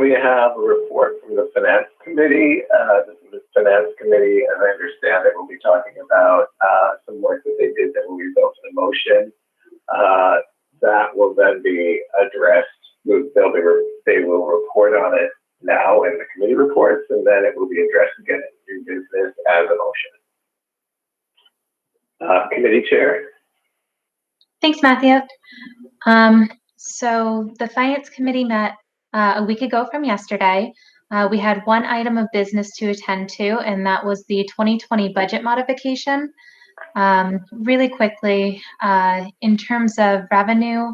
we have a report from the Finance Committee. This is the Finance Committee, as I understand it, will be talking about some work that they did that will result in a motion. That will then be addressed. They will report on it now in the committee reports, and then it will be addressed again in new business as a motion. Committee Chair. Thanks, Matthew. So the Finance Committee met a week ago from yesterday. We had one item of business to attend to, and that was the 2020 budget modification. Really quickly, in terms of revenue,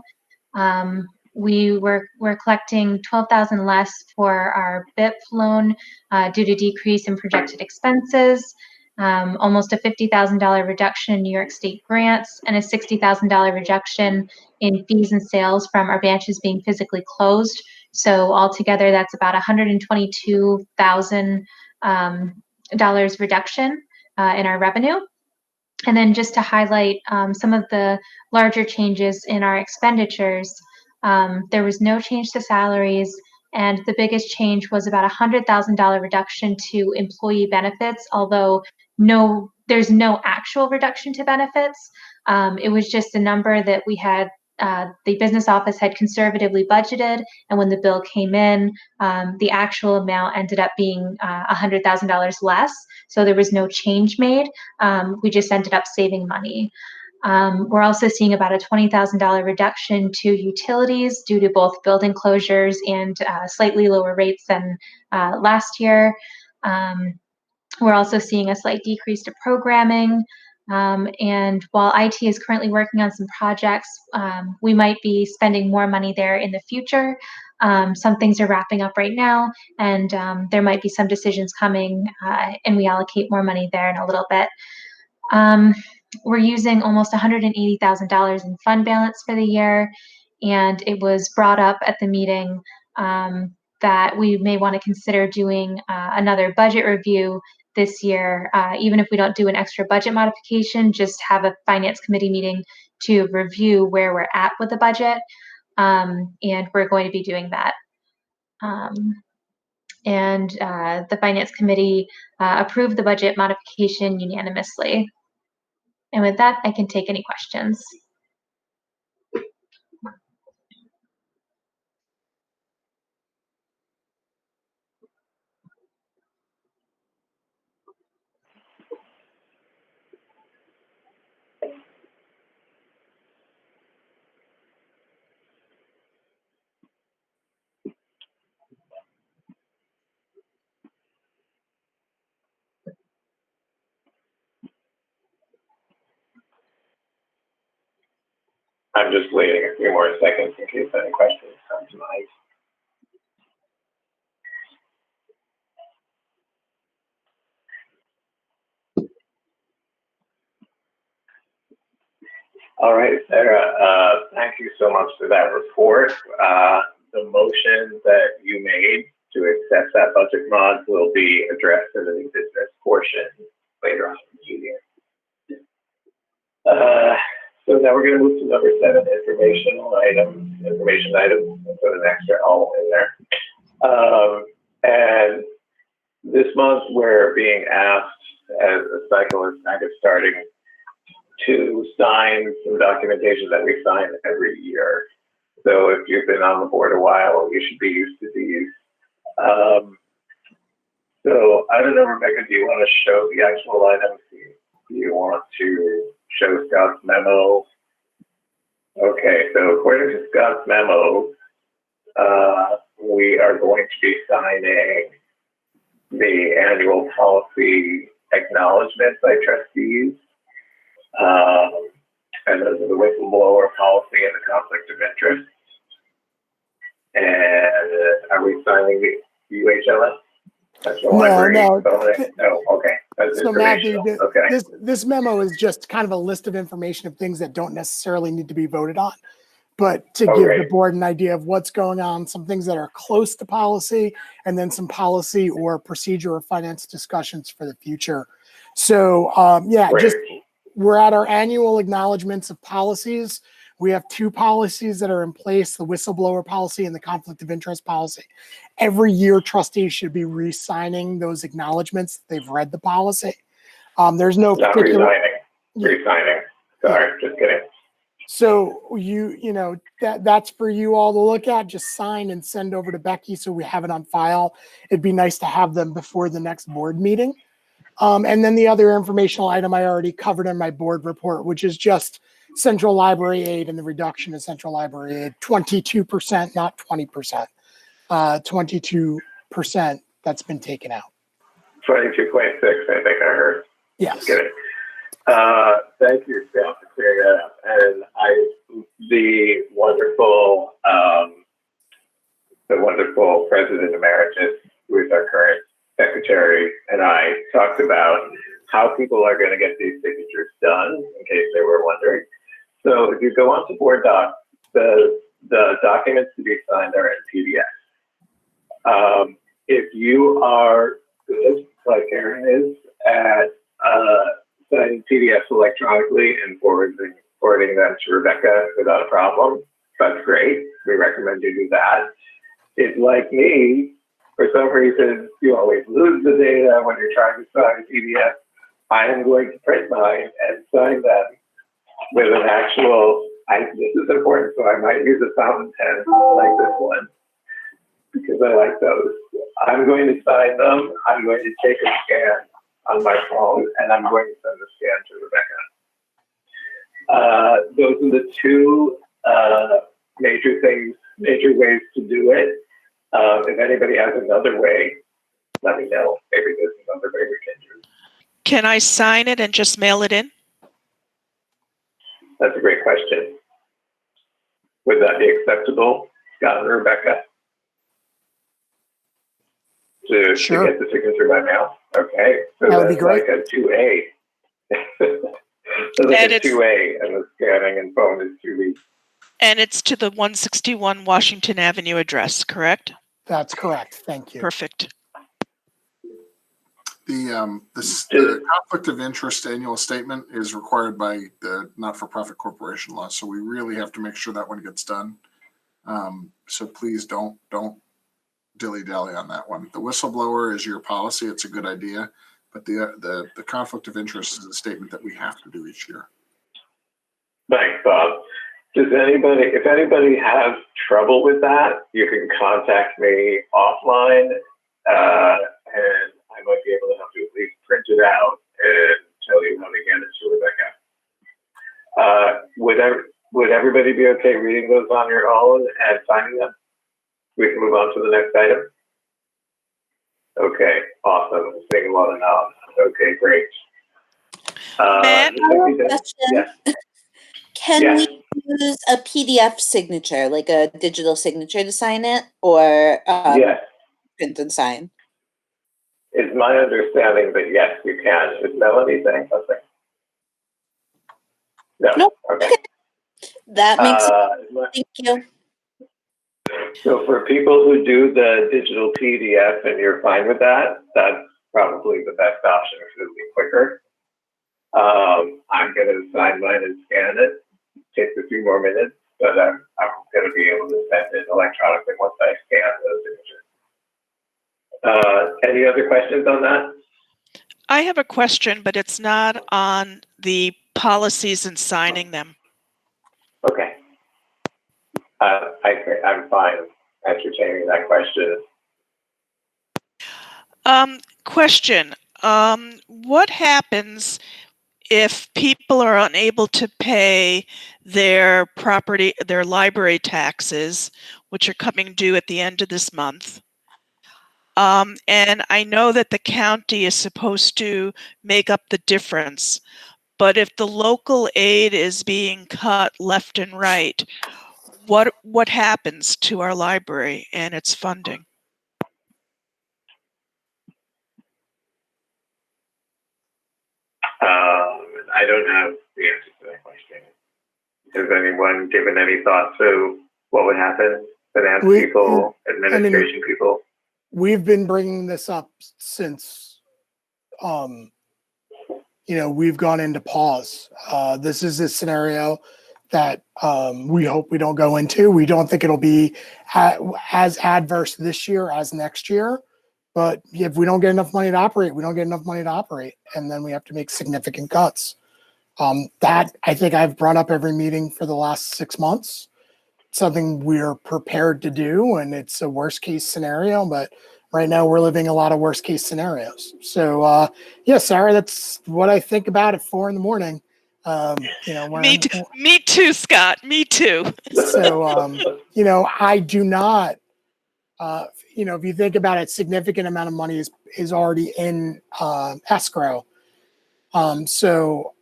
we're collecting $12,000 less for our BIP loan due to decrease in projected expenses, almost a $50,000 reduction in New York State grants, and a $60,000 reduction in fees and sales from our branches being physically closed. So altogether, that's about $122,000 reduction in our revenue. And then just to highlight some of the larger changes in our expenditures, there was no change to salaries, and the biggest change was about $100,000 reduction to employee benefits, although there's no actual reduction to benefits. It was just a number that we had, the business office had conservatively budgeted, and when the bill came in, the actual amount ended up being $100,000 less, so there was no change made. We just ended up saving money. We're also seeing about a $20,000 reduction to utilities due to both building closures and slightly lower rates than last year. We're also seeing a slight decrease to programming. And while IT is currently working on some projects, we might be spending more money there in the future. Some things are wrapping up right now, and there might be some decisions coming, and we allocate more money there in a little bit. We're using almost $180,000 in fund balance for the year, and it was brought up at the meeting that we may want to consider doing another budget review this year, even if we don't do an extra budget modification, just have a Finance Committee meeting to review where we're at with the budget, and we're going to be doing that. The Finance Committee approved the budget modification unanimously. And with that, I can take any questions. I'm just waiting a few more seconds in case any questions come to mind. All right, Sarah, thank you so much for that report. The motion that you made to accept that budget mod will be addressed in the new business portion later on in the meeting. So now we're going to move to number 7, information items. So the next are all in there. And this month we're being asked, as the cycle is kind of starting, to sign some documentation that we sign every year. So if you've been on the board a while, you should be used to these. So I don't know, Rebecca, do you want to show the actual items? Do you want to show Scott's memo? Okay, so according to Scott's memo, we are going to be signing the annual policy acknowledgments by trustees. And those are the whistleblower policy and the conflict of interest. And are we signing the UHLS? No. No, okay. That's so Matthew, okay. This memo is just kind of a list of information of things that don't necessarily need to be voted on, but to give the board an idea of what's going on, some things that are close to policy, and then some policy or procedure or finance discussions for the future. So just we're at our annual acknowledgments of policies. We have two policies that are in place, the whistleblower policy and the conflict of interest policy. Every year, trustees should be re-signing those acknowledgments. They've read the policy. There's no Not particular... Re-signing. Sorry, just kidding. So you know, that's for you all to look at. Just sign and send over to Becky so we have it on file. It'd be nice to have them before the next board meeting. And then the other informational item I already covered in my board report, which is just central library aid and the reduction of central library aid, 22%, not 20%. 22% that's been taken out. 22.6, I think I heard. Yes. Just kidding. Thank you, Scott, for clearing that up. And the wonderful President Emeritus, who is our current Secretary, and I talked about how people are going to get these signatures done, in case they were wondering. So if you go onto Board Docs, the documents to be signed are in PDF. If you are good, like Aaron is, at signing PDFs electronically and forwarding them to Rebecca without a problem, that's great. We recommend you do that. If, like me, for some reason, you always lose the data when you're trying to sign a PDF, I am going to print mine and sign them with an actual, this is important, so I might use a fountain pen like this one, because I like those. I'm going to sign them. I'm going to take a scan on my phone, and I'm going to send the scan to Rebecca. Those are the two major ways to do it. If anybody has another way, let me know. Maybe there's another way we can do it. Can I sign it and just mail it in? That's a great question. Would that be acceptable, Scott and Rebecca? To get the signature by mail? Okay. So that would be great. Like a 2A. So like a 2A, and the scanning and phone is 2B. And it's to the 161 Washington Avenue address, correct? That's correct. Thank you. Perfect. The conflict of interest annual statement is required by the not-for-profit corporation law, so we really have to make sure that one gets done. So please don't dilly-dally on that one. The whistleblower is your policy; it's a good idea, but the conflict of interest is a statement that we have to do each year. Thanks, Bob. If anybody has trouble with that, you can contact me offline, and I might be able to help you at least print it out and tell you how to get it to Rebecca. Would everybody be okay reading those on your own and signing them? We can move on to the next item. Okay, awesome. I'm seeing a lot of nods. Okay, great. Question. Can we use a PDF signature, like a digital signature, to sign it, or print and sign? It's my understanding that yes, you can. Is Melanie saying something? No. Nope. Okay. That makes sense. Thank you. So for people who do the digital PDF and you're fine with that, that's probably the best option because it'll be quicker. I'm going to sign mine and scan it. Takes a few more minutes, but I'm going to be able to send it electronically once I scan those images. Any other questions on that? I have a question, but it's not on the policies and signing them. Okay. I'm fine entertaining that question. Question. What happens if people are unable to pay their library taxes, which are coming due at the end of this month? And I know that the county is supposed to make up the difference, but if the local aid is being cut left and right, what happens to our library and its funding? I don't have the answer to that question. Has anyone given any thought to what would happen? Finance people, administration people? We've been bringing this up since, we've gone into pause. This is a scenario that we hope we don't go into. We don't think it'll be as adverse this year as next year. But if we don't get enough money to operate, we don't get enough money to operate. And then we have to make significant cuts. That I think I've brought up every meeting for the last 6 months. Something we're prepared to do, and it's a worst case scenario, but right now we're living a lot of worst case scenarios. So yeah, Sarah, that's what I think about at 4 in the morning. Me too, Scott. Me too. So I do not if you think about it, significant amount of money is already in escrow. So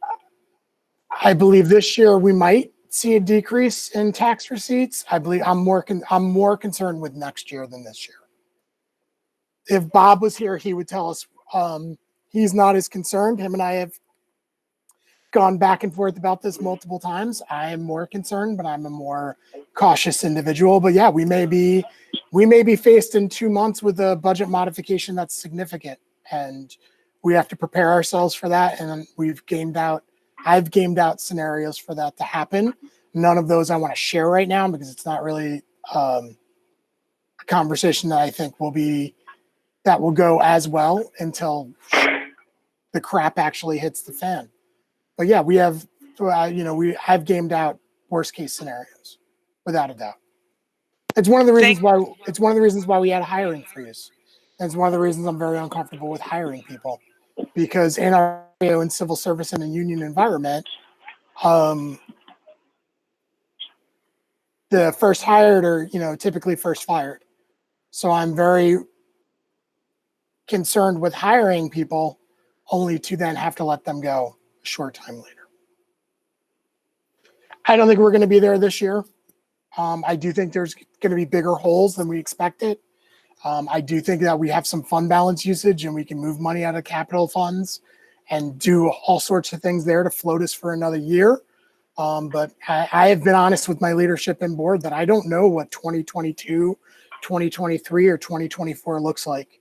I believe this year we might see a decrease in tax receipts. I believe I'm more concerned with next year than this year. If Bob was here, he would tell us he's not as concerned. Him and I have gone back and forth about this multiple times. I am more concerned, but I'm a more cautious individual. But yeah, we may be faced in 2 months with a budget modification that's significant, and we have to prepare ourselves for that. And I've gamed out scenarios for that to happen. None of those I want to share right now because it's not really a conversation that I think will go as well until the crap actually hits the fan. But yeah, I've gamed out worst case scenarios without a doubt. It's one of the reasons why we had a hiring freeze. And it's one of the reasons I'm very uncomfortable with hiring people, because in our in civil service and a union environment, the first hired are typically first fired. So I'm very concerned with hiring people only to then have to let them go a short time later. I don't think we're going to be there this year. I do think there's going to be bigger holes than we expected. I do think that we have some fund balance usage and we can move money out of capital funds and do all sorts of things there to float us for another year. But I have been honest with my leadership and board that I don't know what 2022, 2023, or 2024 looks like.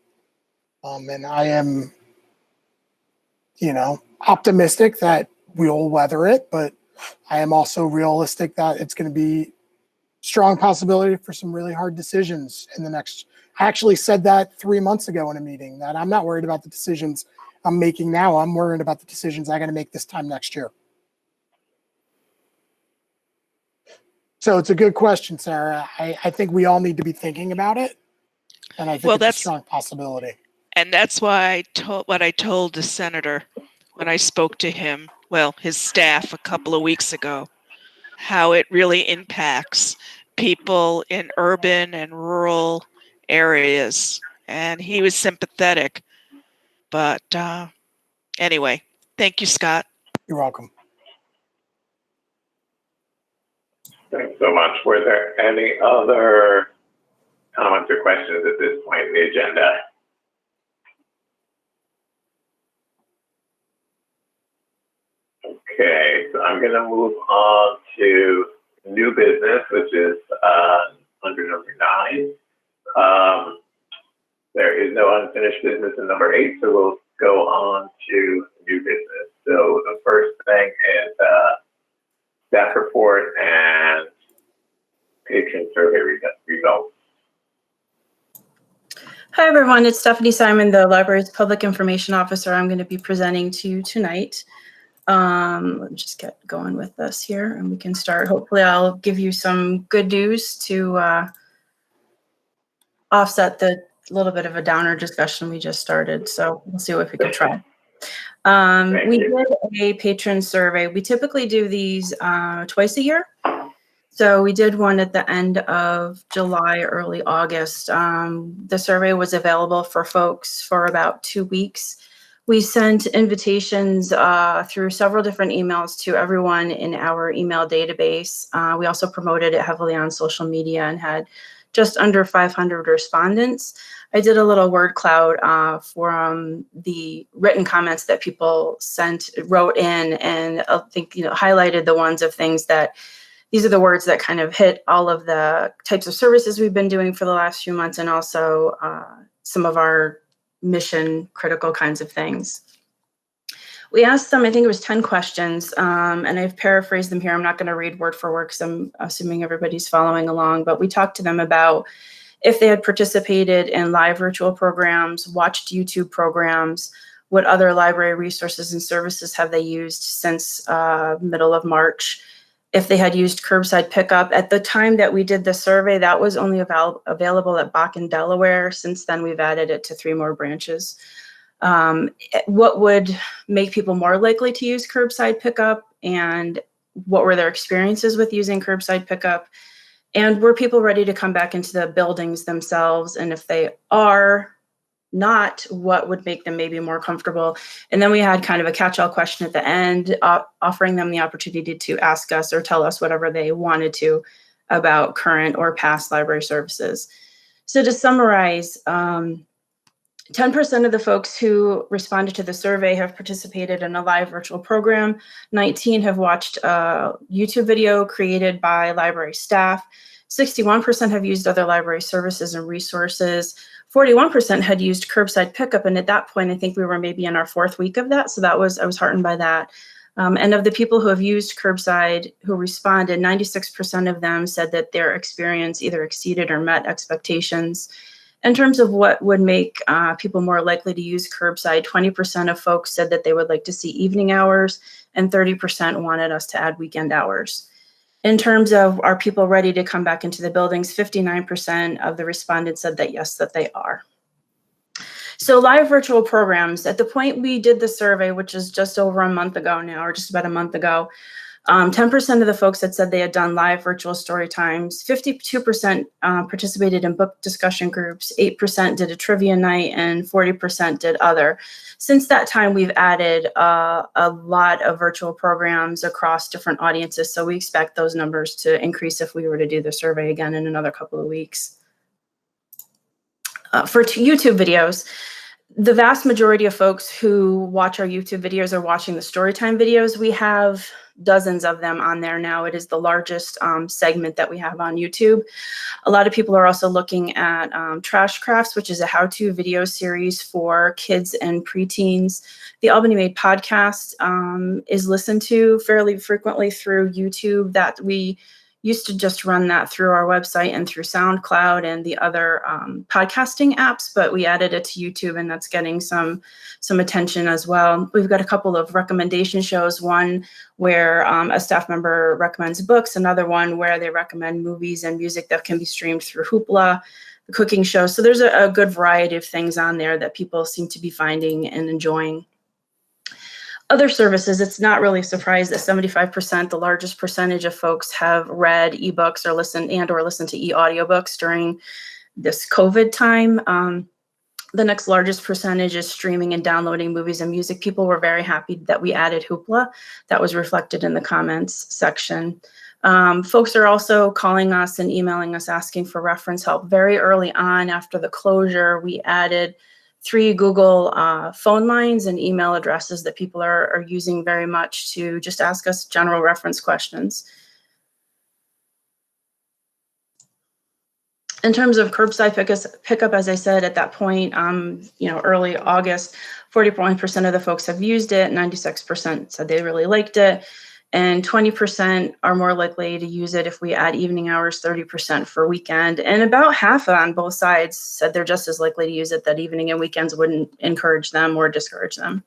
And I am, optimistic that we'll weather it, but I am also realistic that it's going to be strong possibility for some really hard decisions in the next. I actually said that 3 months ago in a meeting, that I'm not worried about the decisions I'm making now. I'm worried about the decisions I got to make this time next year. So it's a good question, Sarah. I think we all need to be thinking about it. And I think it's a strong possibility. And that's why I told the senator when I spoke to him, his staff a couple of weeks ago, how it really impacts people in urban and rural areas. And he was sympathetic. But anyway, thank you, Scott. You're welcome. Thanks so much. Were there any other comments or questions at this point in the agenda? Okay, so I'm going to move on to new business, which is under number 9. There is no unfinished business in number 8, so we'll go on to new business. So the first thing is staff report and patron survey results. Hi, everyone. It's Stephanie Simon, the library's public information officer. I'm going to be presenting to you tonight. Let's just get going with this here and we can start. Hopefully I'll give you some good news to offset the little bit of a downer discussion we just started. So we'll see what we can try. We did a patron survey. We typically do these twice a year. So we did one at the end of July, early August. The survey was available for folks for about 2 weeks. We sent invitations through several different emails to everyone in our email database. We also promoted it heavily on social media and had just under 500 respondents. I did a little word cloud for the written comments that people wrote in, and I think highlighted the ones of things that these are the words that kind of hit all of the types of services we've been doing for the last few months, and also some of our mission critical kinds of things. We asked them, I think it was 10 questions, and I've paraphrased them here. I'm not going to read word for word because I'm assuming everybody's following along, but we talked to them about if they had participated in live virtual programs, watched YouTube programs, what other library resources and services have they used since middle of March, if they had used curbside pickup. At the time that we did the survey, that was only available at Bach in Delaware. Since then, we've added it to 3 more branches. What would make people more likely to use curbside pickup, and what were their experiences with using curbside pickup? And were people ready to come back into the buildings themselves? And if they are not, what would make them maybe more comfortable? And then we had kind of a catch-all question at the end, offering them the opportunity to ask us or tell us whatever they wanted to about current or past library services. So to summarize, 10% of the folks who responded to the survey have participated in a live virtual program. 19 have watched a YouTube video created by library staff. 61% have used other library services and resources. 41% had used curbside pickup. And at that point, I think we were maybe in our 4th week of that. So I was heartened by that. And of the people who have used curbside who responded, 96% of them said that their experience either exceeded or met expectations. In terms of what would make people more likely to use curbside, 20% of folks said that they would like to see evening hours, and 30% wanted us to add weekend hours. In terms of are people ready to come back into the buildings, 59% of the respondents said that yes, that they are. So live virtual programs, at the point we did the survey, which is just over a month ago now, or just about a month ago, 10% of the folks had said they had done live virtual story times. 52% participated in book discussion groups, 8% did a trivia night, and 40% did other. Since that time, we've added a lot of virtual programs across different audiences, so we expect those numbers to increase if we were to do the survey again in another couple of weeks. For YouTube videos, the vast majority of folks who watch our YouTube videos are watching the Storytime videos. We have dozens of them on there now. It is the largest segment that we have on YouTube. A lot of people are also looking at Trash Crafts, which is a how-to video series for kids and preteens. The Albany Made podcast is listened to fairly frequently through YouTube. That we used to just run that through our website and through SoundCloud and the other podcasting apps, but we added it to YouTube, and that's getting some attention as well. We've got a couple of recommendation shows, one where a staff member recommends books, another one where they recommend movies and music that can be streamed through Hoopla, the cooking show. So there's a good variety of things on there that people seem to be finding and enjoying. Other services, it's not really a surprise that 75%, the largest percentage of folks, have read ebooks or listened to e-audiobooks during this COVID time. The next largest percentage is streaming and downloading movies and music. People were very happy that we added Hoopla. That was reflected in the comments section. Folks are also calling us and emailing us asking for reference help. Very early on after the closure, we added 3 Google phone lines and email addresses that people are using very much to just ask us general reference questions. In terms of curbside pickup, as I said, at that point, early August, 41% of the folks have used it, 96% said they really liked it, and 20% are more likely to use it if we add evening hours, 30% for weekend, and about half on both sides said they're just as likely to use it, that evening and weekends wouldn't encourage them or discourage them.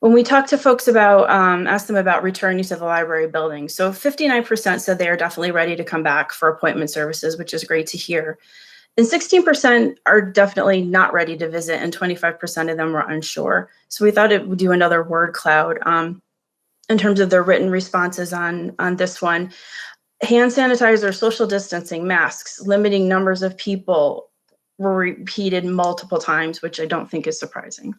When we talked to folks about, asked them about return use of the library building, so 59% said they are definitely ready to come back for appointment services, which is great to hear. And 16% are definitely not ready to visit, and 25% of them were unsure. So we thought it would do another word cloud. In terms of their written responses on this one, hand sanitizer, social distancing, masks, limiting numbers of people were repeated multiple times, which I don't think is surprising.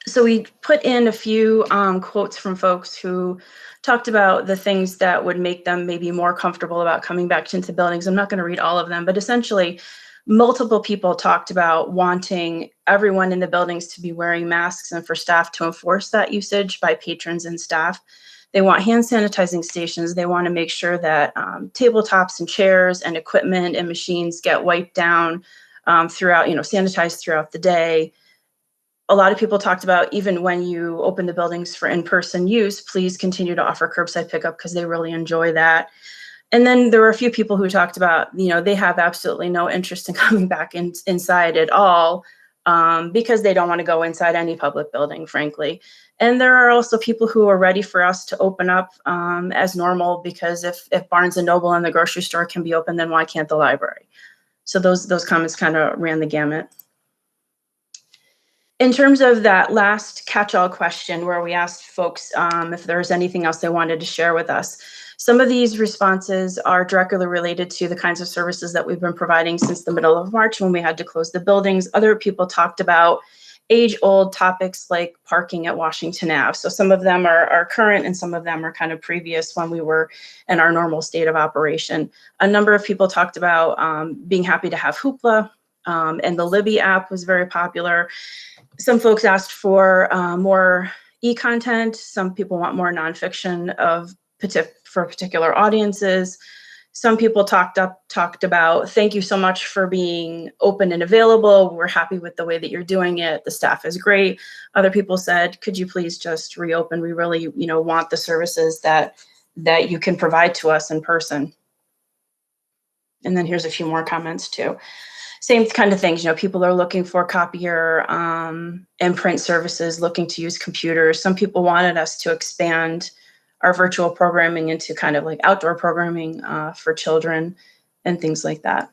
So we put in a few quotes from folks who talked about the things that would make them maybe more comfortable about coming back into buildings. I'm not going to read all of them, but essentially multiple people talked about wanting everyone in the buildings to be wearing masks and for staff to enforce that usage by patrons and staff. They want hand sanitizing stations. They want to make sure that tabletops and chairs and equipment and machines get wiped down throughout, sanitized throughout the day. a lot of people talked about, even when you open the buildings for in-person use, please continue to offer curbside pickup because they really enjoy that. And then there were a few people who talked about, they have absolutely no interest in coming back inside at all, because they don't want to go inside any public building, frankly. And there are also people who are ready for us to open up as normal, because if Barnes and Noble and the grocery store can be open, then why can't the library? So those comments kind of ran the gamut. In terms of that last catch-all question where we asked folks if there's anything else they wanted to share with us, some of these responses are directly related to the kinds of services that we've been providing since the middle of March when we had to close the buildings. Other people talked about age-old topics like parking at Washington Ave. So some of them are current and some of them are kind of previous when we were in our normal state of operation. A number of people talked about being happy to have Hoopla, and the Libby app was very popular. Some folks asked for more e-content. Some people want more nonfiction for particular audiences. Some people talked about, thank you so much for being open and available. We're happy with the way that you're doing it. The staff is great. Other people said, could you please just reopen? We really, want the services that you can provide to us in person. And then here's a few more comments too. Same kind of things, people are looking for copier and print services, looking to use computers. Some people wanted us to expand our virtual programming into kind of like outdoor programming for children and things like that.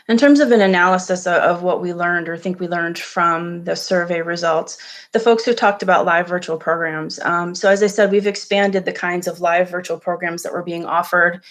In terms of an analysis of what we learned or think we learned from the survey results, the folks who talked about live virtual programs. So as I said, we've expanded the kinds of live virtual programs that were being offered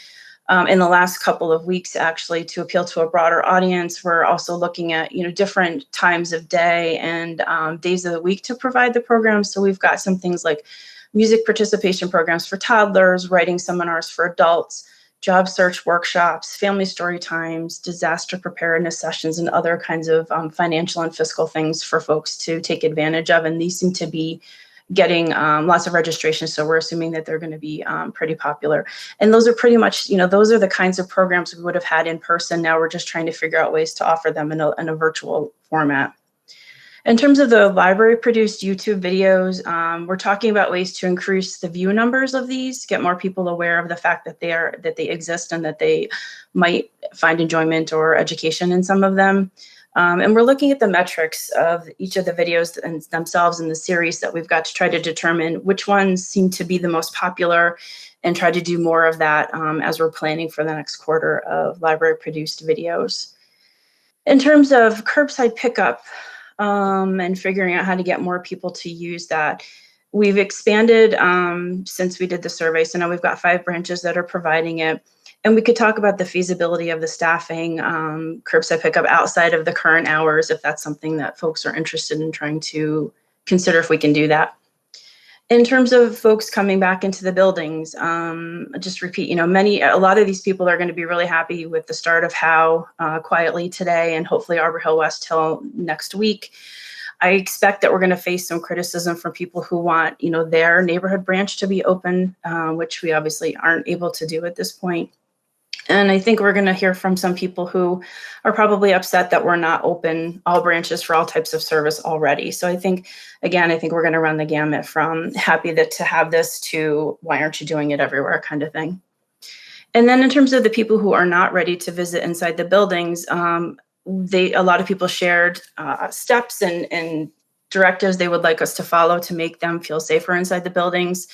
in the last couple of weeks, actually, to appeal to a broader audience. We're also looking at, different times of day and days of the week to provide the programs. So we've got some things like music participation programs for toddlers, writing seminars for adults, job search workshops, family story times, disaster preparedness sessions, and other kinds of financial and fiscal things for folks to take advantage of. And these seem to be getting lots of registrations, so we're assuming that they're going to be pretty popular. And those are pretty much, those are the kinds of programs we would have had in person. Now we're just trying to figure out ways to offer them in a virtual format. In terms of the library-produced YouTube videos, we're talking about ways to increase the view numbers of these, get more people aware of the fact that they exist and that they might find enjoyment or education in some of them. And we're looking at the metrics of each of the videos and themselves in the series that we've got to try to determine which ones seem to be the most popular and try to do more of that as we're planning for the next quarter of library-produced videos. In terms of curbside pickup and figuring out how to get more people to use that, we've expanded since we did the survey. So now we've got 5 branches that are providing it. And we could talk about the feasibility of the staffing curbside pickup outside of the current hours, if that's something that folks are interested in trying to consider if we can do that. In terms of folks coming back into the buildings, just repeat, a lot of these people are going to be really happy with the start of How quietly today and hopefully Arbor Hill West Hill next week. I expect that we're going to face some criticism from people who want, their neighborhood branch to be open, which we obviously aren't able to do at this point. And I think we're going to hear from some people who are probably upset that we're not open all branches for all types of service already. So I think we're going to run the gamut from happy to have this to why aren't you doing it everywhere kind of thing. And then in terms of the people who are not ready to visit inside the buildings, a lot of people shared steps and directives they would like us to follow to make them feel safer inside the buildings.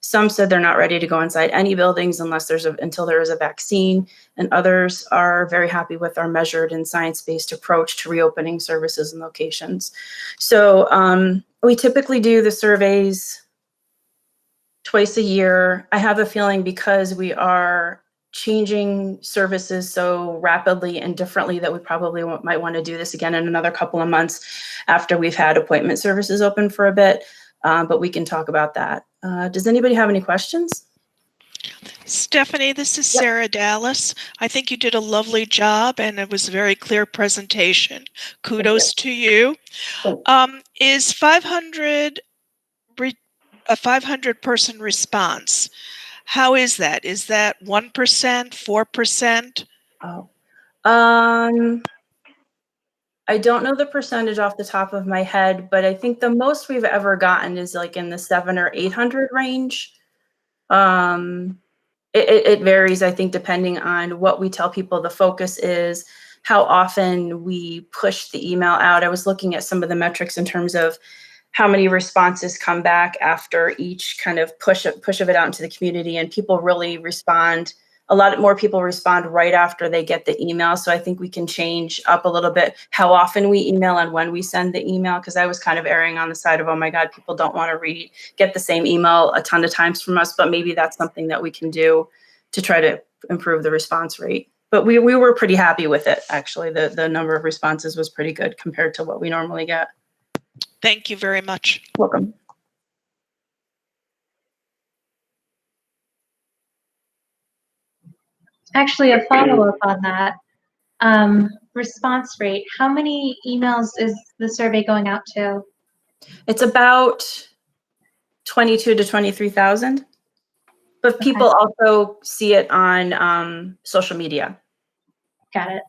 Some said they're not ready to go inside any buildings until there is a vaccine, and others are very happy with our measured and science-based approach to reopening services and locations. So we typically do the surveys twice a year. I have a feeling because we are changing services so rapidly and differently that we probably might want to do this again in another couple of months after we've had appointment services open for a bit, but we can talk about that. Does anybody have any questions? Stephanie, this is Sarah Dallas. I think you did a lovely job and it was a very clear presentation. Kudos to you. Is 500 a 500 person response? How is that? Is that 1%, 4%? Oh, I don't know the percentage off the top of my head, but I think the most we've ever gotten is like in the 700 or 800 range. It varies, I think, depending on what we tell people the focus is, how often we push the email out. I was looking at some of the metrics in terms of how many responses come back after each kind of push of it out into the community, and people really respond. A lot more people respond right after they get the email. So I think we can change up a little bit how often we email and when we send the email, because I was kind of erring on the side of, oh my God, people don't want to get the same email a ton of times from us, but maybe that's something that we can do to try to improve the response rate. But we were pretty happy with it, actually. The number of responses was pretty good compared to what we normally get. Thank you very much. Welcome. Actually, a follow-up on that. Response rate. How many emails is the survey going out to? It's about 22 to 23,000. But people also see it on social media. Got it.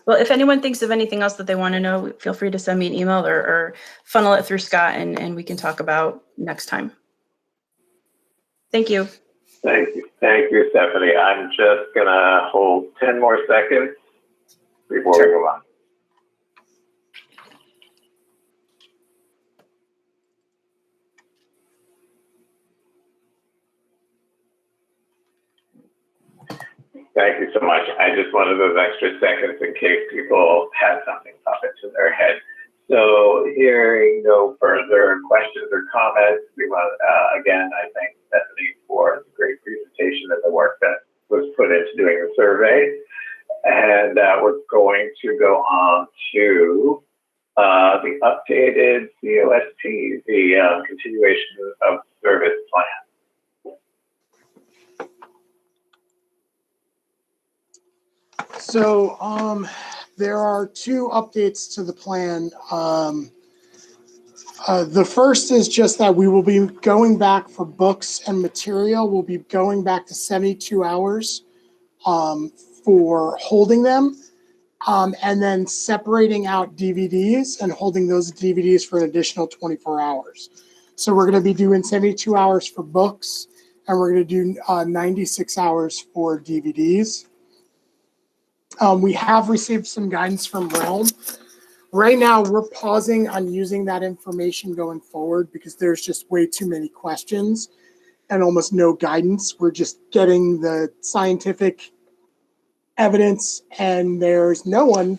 Well, if anyone thinks of anything else that they want to know, feel free to send me an email or funnel it through Scott, and we can talk about next time. Thank you. Thank you, Stephanie. I'm just gonna hold 10 more seconds before we move on. Thank you so much. I just wanted those extra seconds in case people had something pop into their head. So hearing no further questions or comments, we want again, I thank Stephanie for the great presentation and the work that was put into doing the survey. And we're going to go on to the updated COST, the continuation of service plan. So there are two updates to the plan. The first is just that we will be going back for books and material. We'll be going back to 72 hours for holding them, and then separating out DVDs and holding those DVDs for an additional 24 hours. So we're going to be doing 72 hours for books, and we're going to do 96 hours for DVDs. We have received some guidance from Realm. Right now, we're pausing on using that information going forward because there's just way too many questions and almost no guidance. We're just getting the scientific evidence, and there's no one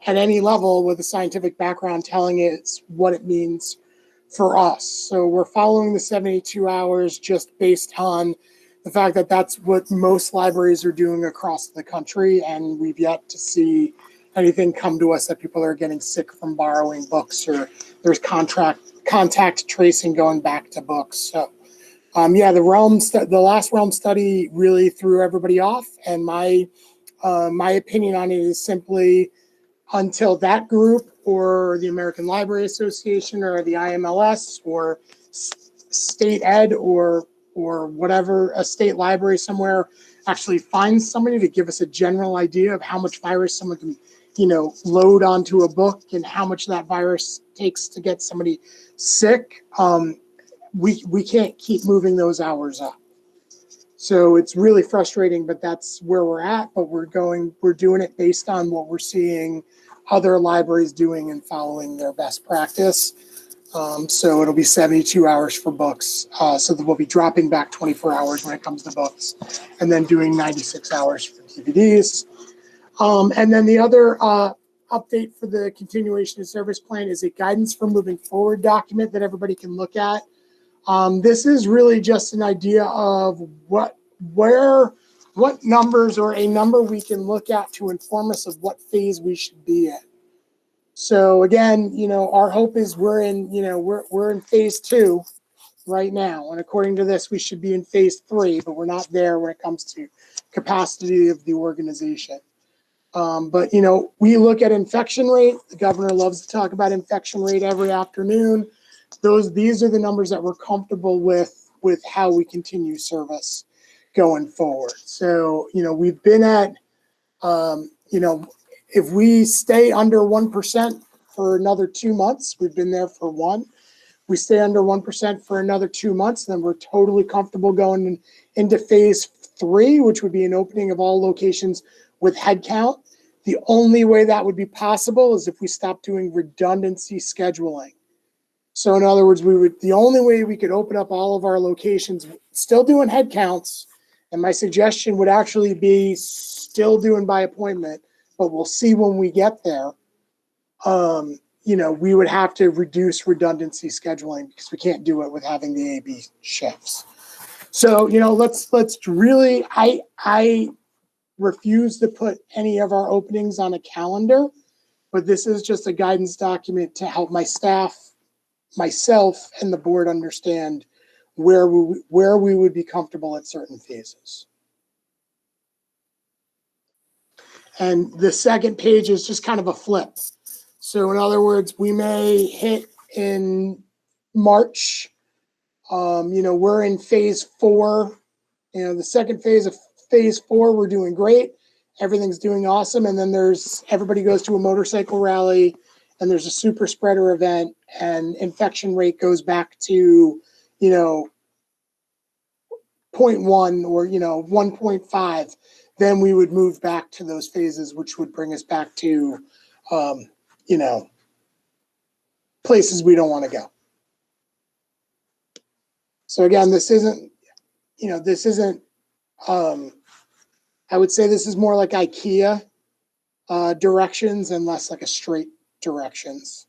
at any level with a scientific background telling us what it means for us. So we're following the 72 hours just based on the fact that that's what most libraries are doing across the country, and we've yet to see anything come to us that people are getting sick from borrowing books, or there's contact tracing going back to books. So yeah, the last Realm study really threw everybody off, and my opinion on it is simply until that group or the American Library Association or the IMLS or state ed or whatever, a state library somewhere actually finds somebody to give us a general idea of how much virus someone can, load onto a book and how much that virus takes to get somebody sick, we can't keep moving those hours up. So it's really frustrating, but that's where we're at. But we're doing it based on what we're seeing other libraries doing and following their best practice. So it'll be 72 hours for books. So that we'll be dropping back 24 hours when it comes to books, and then doing 96 hours for DVDs. And then the other update for the continuation of service plan is a guidance for moving forward document that everybody can look at. This is really just an idea of what numbers or a number we can look at to inform us of what phase we should be in. So again, our hope is we're in phase 2 right now, and according to this, we should be in phase 3, but we're not there when it comes to capacity of the organization. But we look at infection rate. The governor loves to talk about infection rate every afternoon. these are the numbers that we're comfortable with how we continue service going forward. So, we've been at, if we stay under 1% for another 2 months, we've been there for 1. We stay under 1% for another 2 months, then we're totally comfortable going into phase 3, which would be an opening of all locations with headcount. The only way that would be possible is if we stop doing redundancy scheduling. So in other words, the only way we could open up all of our locations, still doing headcounts, and my suggestion would actually be still doing by appointment, but we'll see when we get there. We would have to reduce redundancy scheduling because we can't do it with having the AB shifts. So, let's really, I refuse to put any of our openings on a calendar, but this is just a guidance document to help my staff, myself, and the board understand where we would be comfortable at certain phases. And the second page is just kind of a flip. So in other words, we may hit in March. We're in phase 4. The second phase of phase 4, we're doing great. Everything's doing awesome. And then everybody goes to a motorcycle rally, and there's a super spreader event, and infection rate goes back to, 0.1 or, 1.5. Then we would move back to those phases, which would bring us back to, places we don't want to go. So again, this isn't, I would say this is more like IKEA directions and less like a straight directions.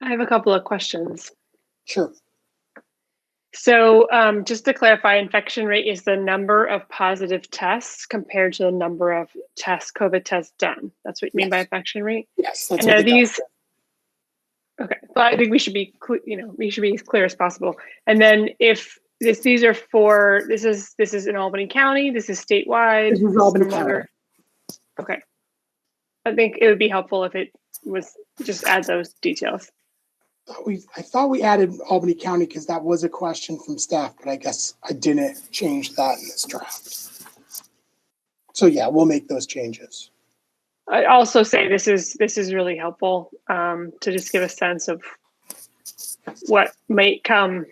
I have a couple of questions. Sure. So just to clarify, infection rate is the number of positive tests compared to the number of COVID tests done. That's what you mean by infection rate? Yes. That's and are these, okay, but I think we should be, we should be as clear as possible. And then if these are for, this is in Albany County, this is statewide. This is Albany County. Okay. I think it would be helpful if it was just add those details. I thought we added Albany County because that was a question from staff, but I guess I didn't change that in this draft. So yeah, we'll make those changes. I'd also say this is really helpful to just give a sense of what might come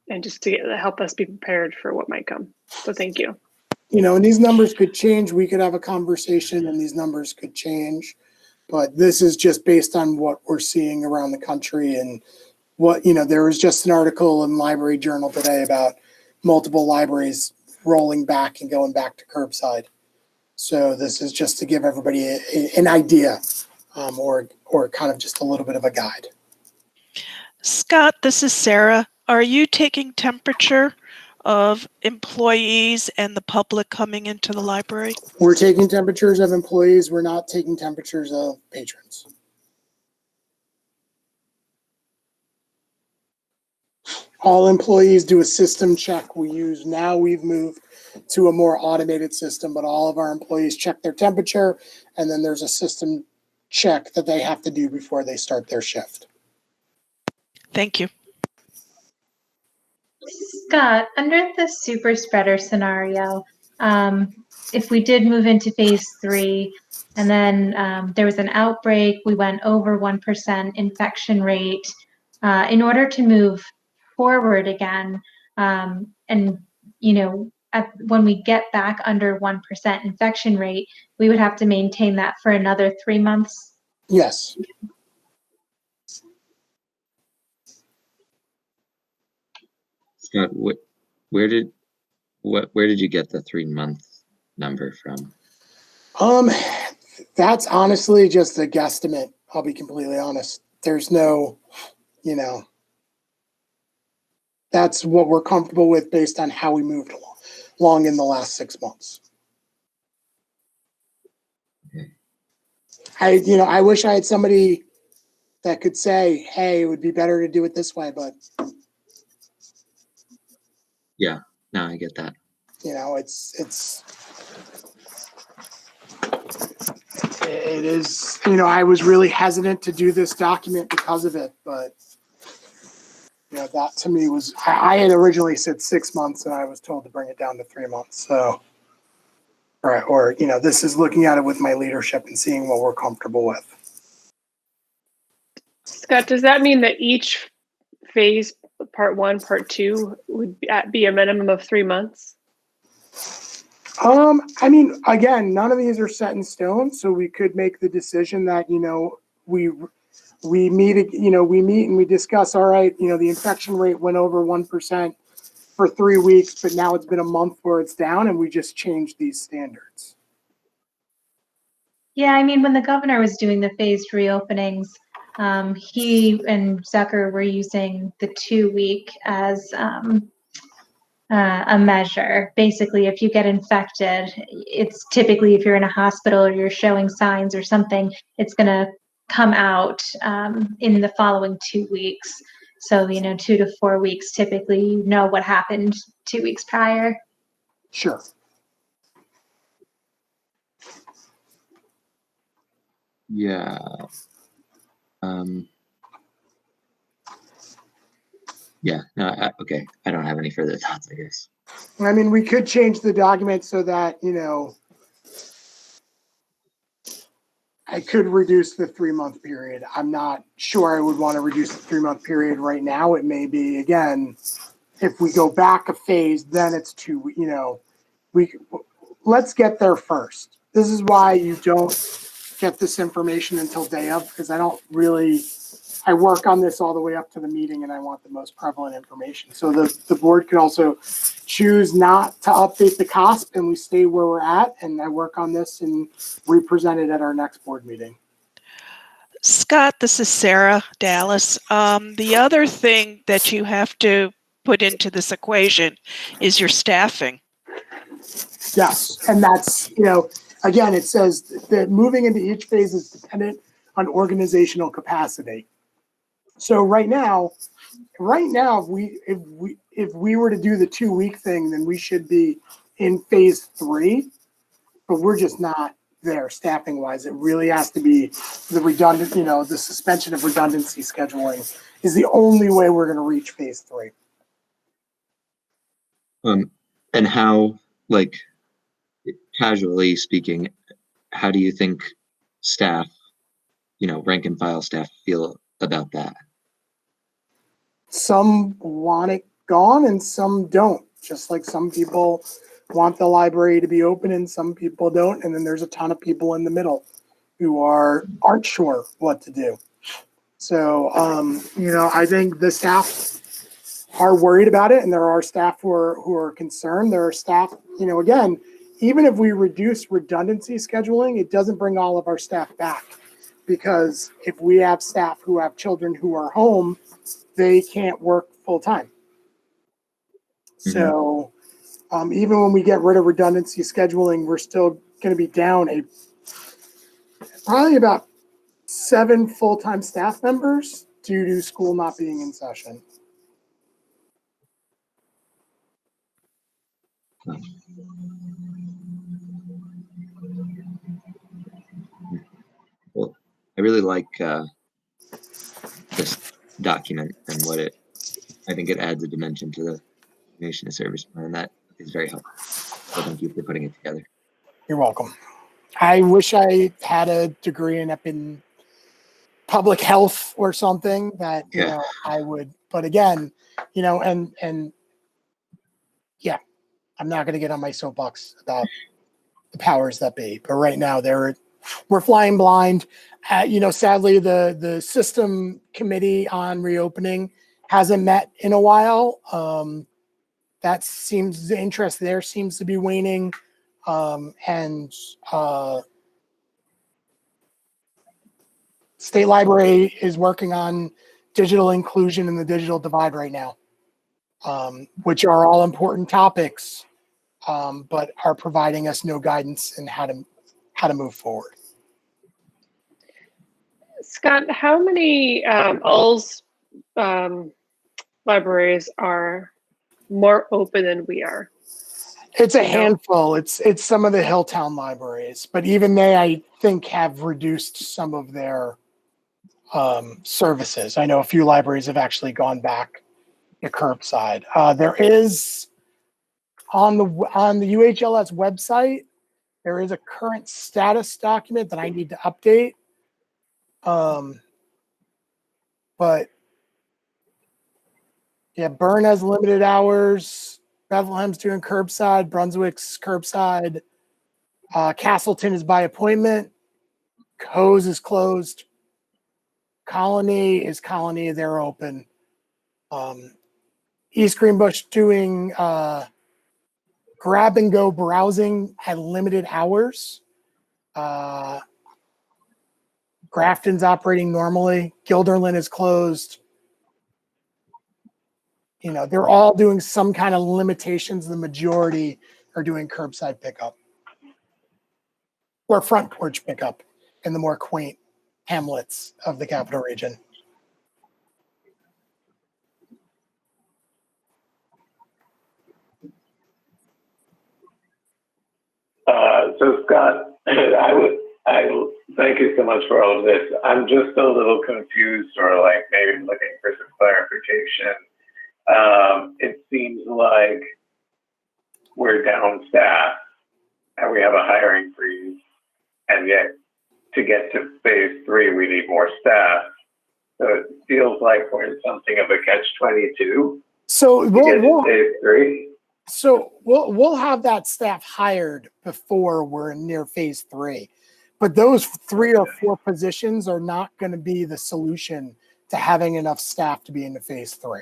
and just to help us be prepared for what might come. So thank you. And these numbers could change. We could have a conversation and these numbers could change. But this is just based on what we're seeing around the country and what, there was just an article in Library Journal today about multiple libraries rolling back and going back to curbside. So this is just to give everybody an idea or kind of just a little bit of a guide. Scott, this is Sarah. Are you taking temperature of employees and the public coming into the library? We're taking temperatures of employees. We're not taking temperatures of patrons. All employees do a system check. We've moved to a more automated system, but all of our employees check their temperature, and then there's a system check that they have to do before they start their shift. Thank you. Scott, under the super spreader scenario, if we did move into phase 3 and then there was an outbreak, we went over 1% infection rate, in order to move forward again, and when we get back under 1% infection rate, we would have to maintain that for another 3 months? Yes. Scott, where did you get the 3-month number from? That's honestly just a guesstimate. I'll be completely honest. There's no, that's what we're comfortable with based on how we moved along in the last 6 months. Okay. I wish I had somebody that could say, hey, it would be better to do it this way, but Yeah, no, I get that. it's it is, you know, I was really hesitant to do this document because of it, but you know, that to me was, I had originally said 6 months and I was told to bring it down to 3 months. So, or, you know, this is looking at it with my leadership and seeing what we're comfortable with. Scott, does that mean that each phase, part 1, part 2, would be a minimum of 3 months? I mean, again, none of these are set in stone, so we could make the decision that, you know, we meet, you know, we meet and we discuss, all right, you know, the infection rate went over 1% for 3 weeks, but now it's been a month where it's down and we just changed these standards. Yeah, I mean, when the governor was doing the phased reopenings, he and Zucker were using the 2-week as a measure. Basically, if you get infected, it's typically if you're in a hospital or you're showing signs or something, it's going to come out in the following 2 weeks. So, you know, 2 to 4 weeks, typically, you know what happened 2 weeks prior. Sure. Yeah. Yeah, no, okay. I don't have any further thoughts, I guess. I mean, we could change the document so that, you know, I could reduce the 3-month period. I'm not sure I would want to reduce the 3-month period right now. It may be, again, if we go back a phase, then it's 2, you know, let's get there first. This is why you don't get this information until day of, because I work on this all the way up to the meeting and I want the most prevalent information. So the board could also choose not to update the COSP and we stay where we're at, and I work on this and represent it at our next board meeting. Scott, this is Sarah Dallas. The other thing that you have to put into this equation is your staffing. Yes, and that's, you know, again, it says that moving into each phase is dependent on organizational capacity. So right now, if we were to do the 2-week thing, then we should be in phase 3, but we're just not there staffing wise. It really has to be the redundant, you know, the suspension of redundancy scheduling is the only way we're going to reach phase 3. And how, like, casually speaking, how do you think staff, you know, rank and file staff feel about that? Some want it gone and some don't. Just like some people want the library to be open and some people don't. And then there's a ton of people in the middle who aren't sure what to do. So, you know, I think the staff are worried about it, and there are staff who are concerned. There are staff, you know, again, even if we reduce redundancy scheduling, it doesn't bring all of our staff back, because if we have staff who have children who are home, they can't work full time. Mm-hmm. So even when we get rid of redundancy scheduling, we're still going to be down probably about 7 full-time staff members due to school not being in session. Well, I really like this document and I think it adds a dimension to the Nation of Service Plan, and that is very helpful. So thank you for putting it together. You're welcome. I wish I had a degree in public health or something that, you know, I would, but again, you know, and yeah, I'm not going to get on my soapbox about the powers that be, but right now we're flying blind. You know, sadly, the system committee on reopening hasn't met in a while. That seems, the interest there seems to be waning. State Library is working on digital inclusion and the digital divide right now, which are all important topics, but are providing us no guidance in how to move forward. Scott, how many ALS libraries are more open than we are? It's a You know? handful. It's some of the Hilltown libraries, but even they, I think, have reduced some of their services. I know a few libraries have actually gone back to curbside. There is on the UHLS website, there is a current status document that I need to update. But yeah, Bern has limited hours. Bethlehem's doing curbside. Brunswick's curbside. Castleton is by appointment. Coes is closed. Colony is Colony. They're open. East Greenbush doing grab and go browsing at limited hours. Grafton's operating normally. Guilderland is closed. You know, they're all doing some kind of limitations. The majority are doing curbside pickup or front porch pickup in the more quaint hamlets of the capital region. So Scott, I thank you so much for all of this. I'm just a little confused, or like maybe looking for some clarification. It seems like we're down staff and we have a hiring freeze, and yet to get to phase 3, we need more staff. So it feels like we're in something of a catch-22. So we'll phase 3. So we'll have that staff hired before we're near phase 3, but those 3 or 4 positions are not going to be the solution to having enough staff to be into phase 3.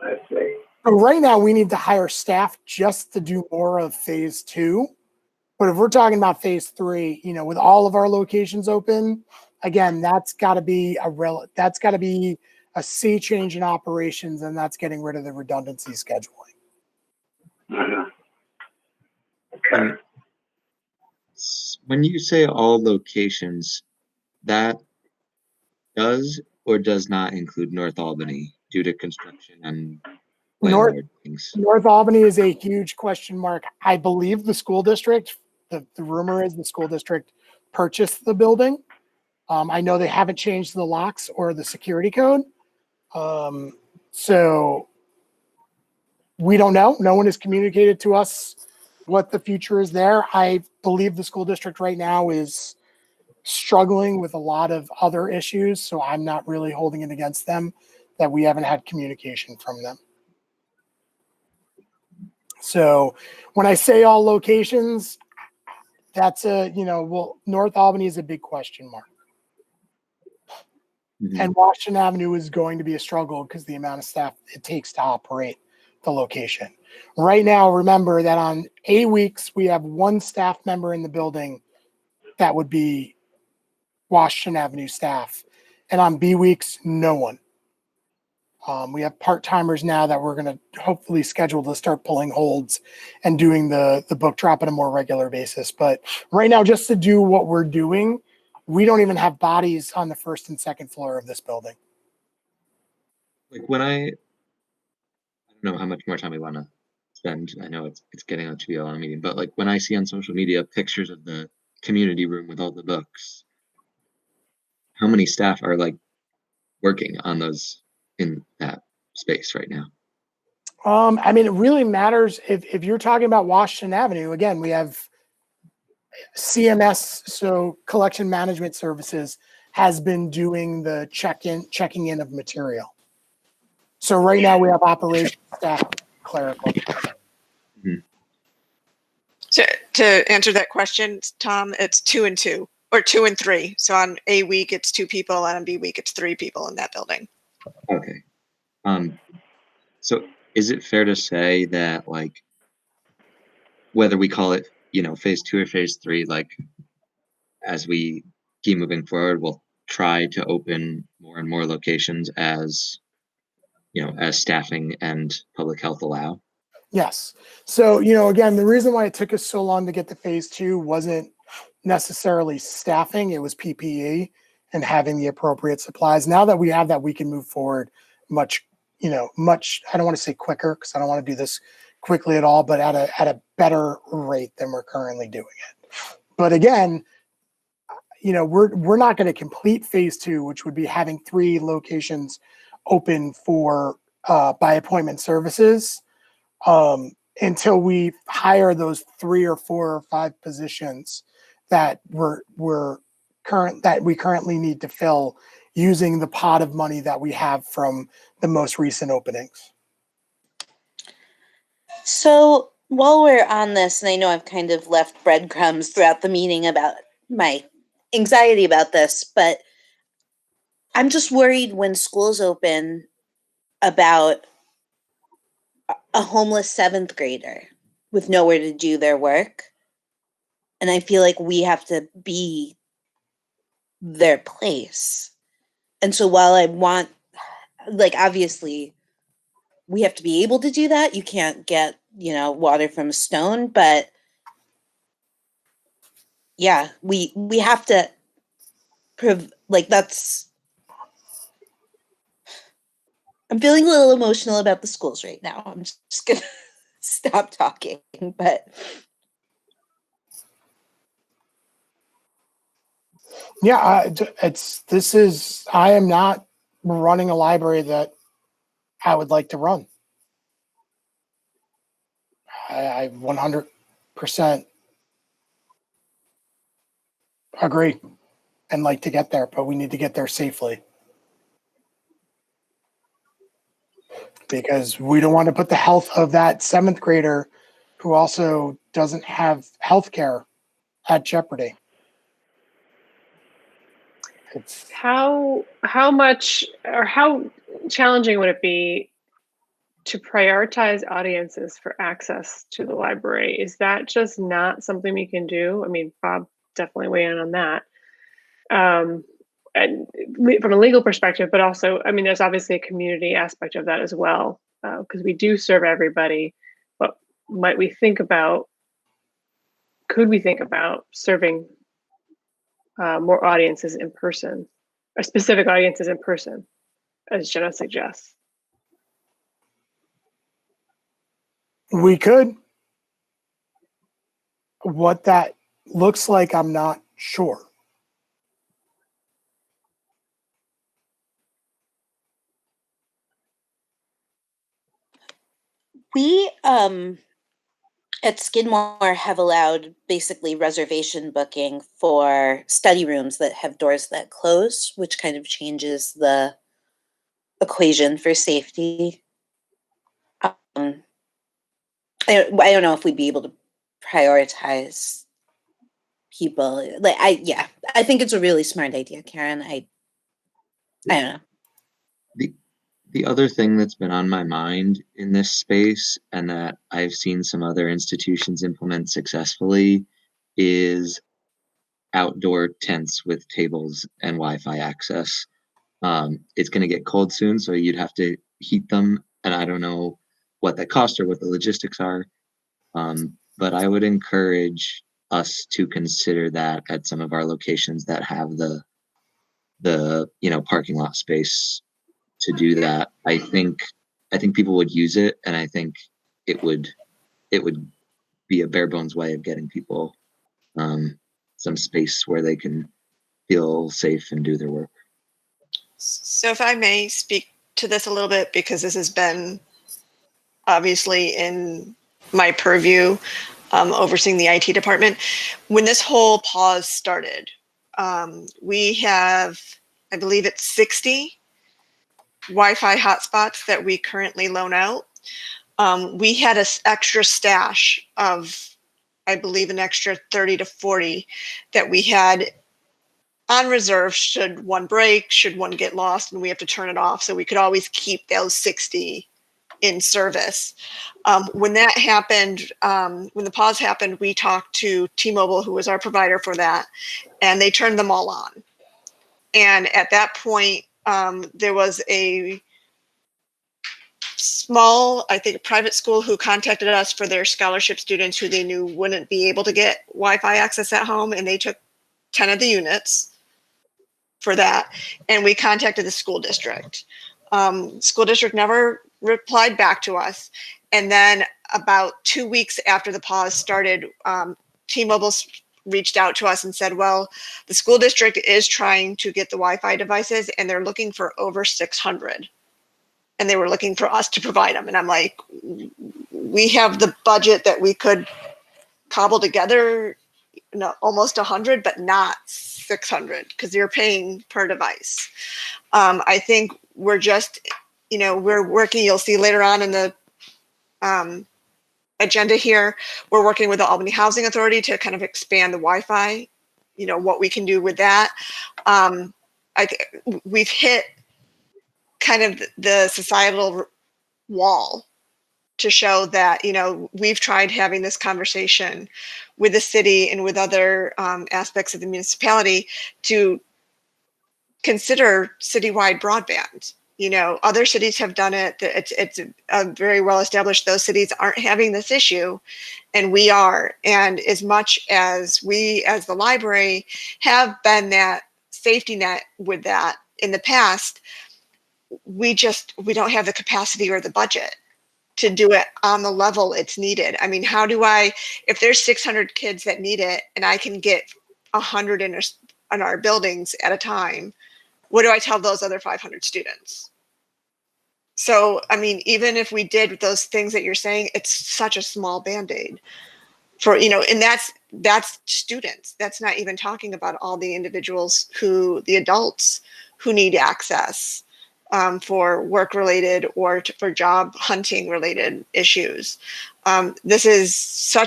I see. So right now we need to hire staff just to do more of phase 2. But if we're talking about phase 3, you know, with all of our locations open, again, that's got to be a sea change in operations, and that's getting rid of the redundancy scheduling. Okay. When you say all locations, that does or does not include North Albany due to construction and landlord things? North Albany is a huge question mark. I believe the school district, the rumor is the school district purchased the building. I know they haven't changed the locks or the security code. So we don't know. No one has communicated to us what the future is there. I believe the school district right now is struggling with a lot of other issues, so I'm not really holding it against them that we haven't had communication from them. So when I say all locations, that's North Albany is a big question mark. Mm-hmm. And Washington Avenue is going to be a struggle because the amount of staff it takes to operate the location. Right now, remember that on A weeks, we have 1 staff member in the building that would be Washington Avenue staff. And on B weeks, no one. We have part-timers now that we're going to hopefully schedule to start pulling holds and doing the book drop on a more regular basis. But right now, just to do what we're doing, we don't even have bodies on the 1st and 2nd floor of this building. Like when I don't know how much more time we want to spend. I know it's getting on to be a long meeting, but like when I see on social media pictures of the community room with all the books, how many staff are like working on those in that space right now? I mean, it really matters if you're talking about Washington Avenue. Again, we have CMS, so Collection Management Services, has been doing the checking in of material. So right now we have operations staff, clerical. Mm-hmm. To answer that question, Tom, it's 2 and 2 or 2 and 3. So on A week it's 2 people, and on B week it's 3 people in that building. Okay. So is it fair to say that, like, whether we call it, phase 2 or phase 3, like, as we keep moving forward, we'll try to open more and more locations as staffing and public health allow? Yes. So, again, the reason why it took us so long to get to phase 2 wasn't necessarily staffing. It was PPE and having the appropriate supplies. Now that we have that, we can move forward much, I don't want to say quicker because I don't want to do this quickly at all, but at a better rate than we're currently doing it. But again, we're not going to complete phase 2, which would be having 3 locations open for by appointment services until we hire those 3 or 4 or 5 positions that we currently need to fill using the pot of money that we have from the most recent openings. So while we're on this, and I know I've kind of left breadcrumbs throughout the meeting about my anxiety about this, but I'm just worried when schools open about a homeless 7th grader with nowhere to do their work. And I feel like we have to be their place. And so while I want, obviously we have to be able to do that. You can't get, water from a stone, but yeah, we have to that's, I'm feeling a little emotional about the schools right now. I'm just gonna stop talking, but yeah, I am not running a library that I would like to run. I 100% agree and like to get there, but we need to get there safely. Because we don't want to put the health of that 7th grader who also doesn't have health care at jeopardy. How much or how challenging would it be to prioritize audiences for access to the library? Is that just not something we can do? I mean, Bob definitely weigh in on that. And from a legal perspective, but also, I mean, there's obviously a community aspect of that as well, because we do serve everybody. But could we think about serving more audiences in person, or specific audiences in person, as Jenna suggests? We could. What that looks like, I'm not sure. we at Skidmore have allowed basically reservation booking for study rooms that have doors that close, which kind of changes the equation for safety. I don't know if we'd be able to prioritize people. I think it's a really smart idea, Karen. I don't know. The other thing that's been on my mind in this space, and that I've seen some other institutions implement successfully, is outdoor tents with tables and Wi-Fi access. It's going to get cold soon, so you'd have to heat them, and I don't know what that costs or what the logistics are. But I would encourage us to consider that at some of our locations that have the parking lot space to do that. I think people would use it, and I think it would be a bare bones way of getting people some space where they can feel safe and do their work. So if I may speak to this a little bit, because this has been obviously in my purview, overseeing the IT department. When this whole pause started, we have, I believe it's 60 Wi-Fi hotspots that we currently loan out. We had an extra stash of, I believe, an extra 30 to 40 that we had on reserve should one break, should one get lost, and we have to turn it off. So we could always keep those 60 in service. When that happened, when the pause happened, we talked to T-Mobile, who was our provider for that, and they turned them all on. And at that point, there was a small, I think, private school who contacted us for their scholarship students who they knew wouldn't be able to get Wi-Fi access at home, and they took 10 of the units for that. And we contacted the school district. School district never replied back to us. And then about 2 weeks after the pause started, T-Mobile reached out to us and said, well, the school district is trying to get the Wi-Fi devices and they're looking for over 600. And they were looking for us to provide them. And I'm like, we have the budget that we could cobble together, almost 100, but not 600 because you're paying per device. I think we're just, we're working, you'll see later on in the agenda here, we're working with the Albany Housing Authority to kind of expand the Wi-Fi, what we can do with that. We've hit kind of the societal wall to show that, we've tried having this conversation with the city and with other aspects of the municipality to consider citywide broadband. Other cities have done it. It's very well established. Those cities aren't having this issue, and we are. And as much as we, as the library, have been that safety net with that in the past, we don't have the capacity or the budget to do it on the level it's needed. I mean, how do if there's 600 kids that need it and I can get 100 in our buildings at a time, what do I tell those other 500 students? So, I mean, even if we did those things that you're saying, it's such a small Band-Aid for, and that's students. That's not even talking about all the individuals the adults who need access for work-related or for job hunting-related issues. This is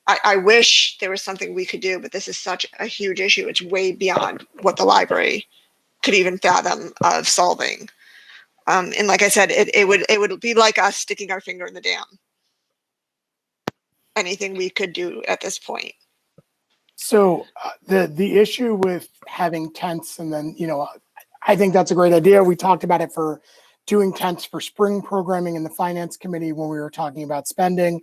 I wish there was something we could do, but this is such a huge issue. It's way beyond what the library could even fathom of solving. And like I said, it would be like us sticking our finger in the dam. Anything we could do at this point. So the issue with having tents, and then, I think that's a great idea. We talked about it for doing tents for spring programming in the finance committee when we were talking about spending.